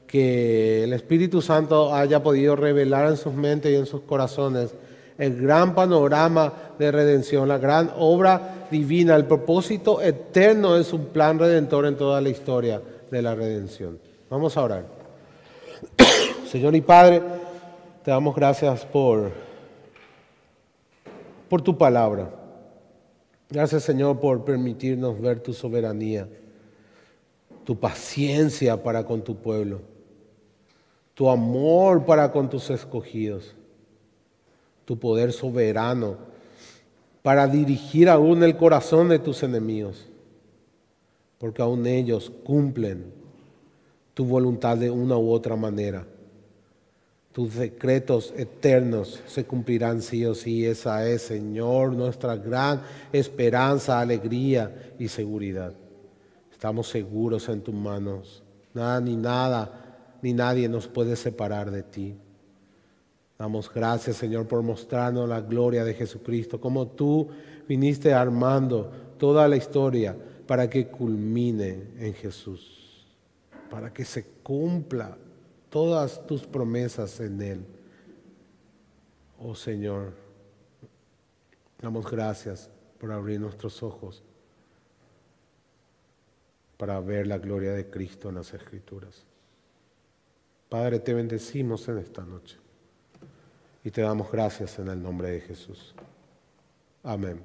que el Espíritu Santo haya podido revelar en sus mentes y en sus corazones el gran panorama de redención, la gran obra divina, el propósito eterno de su plan redentor en toda la historia de la redención. Vamos a orar. Señor y Padre, te damos gracias por tu palabra. Gracias, Señor, por permitirnos ver tu soberanía, tu paciencia para con tu pueblo, tu amor para con tus escogidos, tu poder soberano para dirigir aún el corazón de tus enemigos, porque aún ellos cumplen tu voluntad de una u otra manera. Tus decretos eternos se cumplirán sí o sí. Esa es, Señor, nuestra gran esperanza, alegría y seguridad. Estamos seguros en tus manos. Nada ni nadie nos puede separar de ti. Damos gracias, Señor, por mostrarnos la gloria de Jesucristo, como tú viniste armando toda la historia para que culmine en Jesús, para que se cumpla todas tus promesas en Él. Oh Señor, damos gracias por abrir nuestros ojos para ver la gloria de Cristo en las Escrituras. Padre, te bendecimos en esta noche y te damos gracias en el nombre de Jesús. Amén.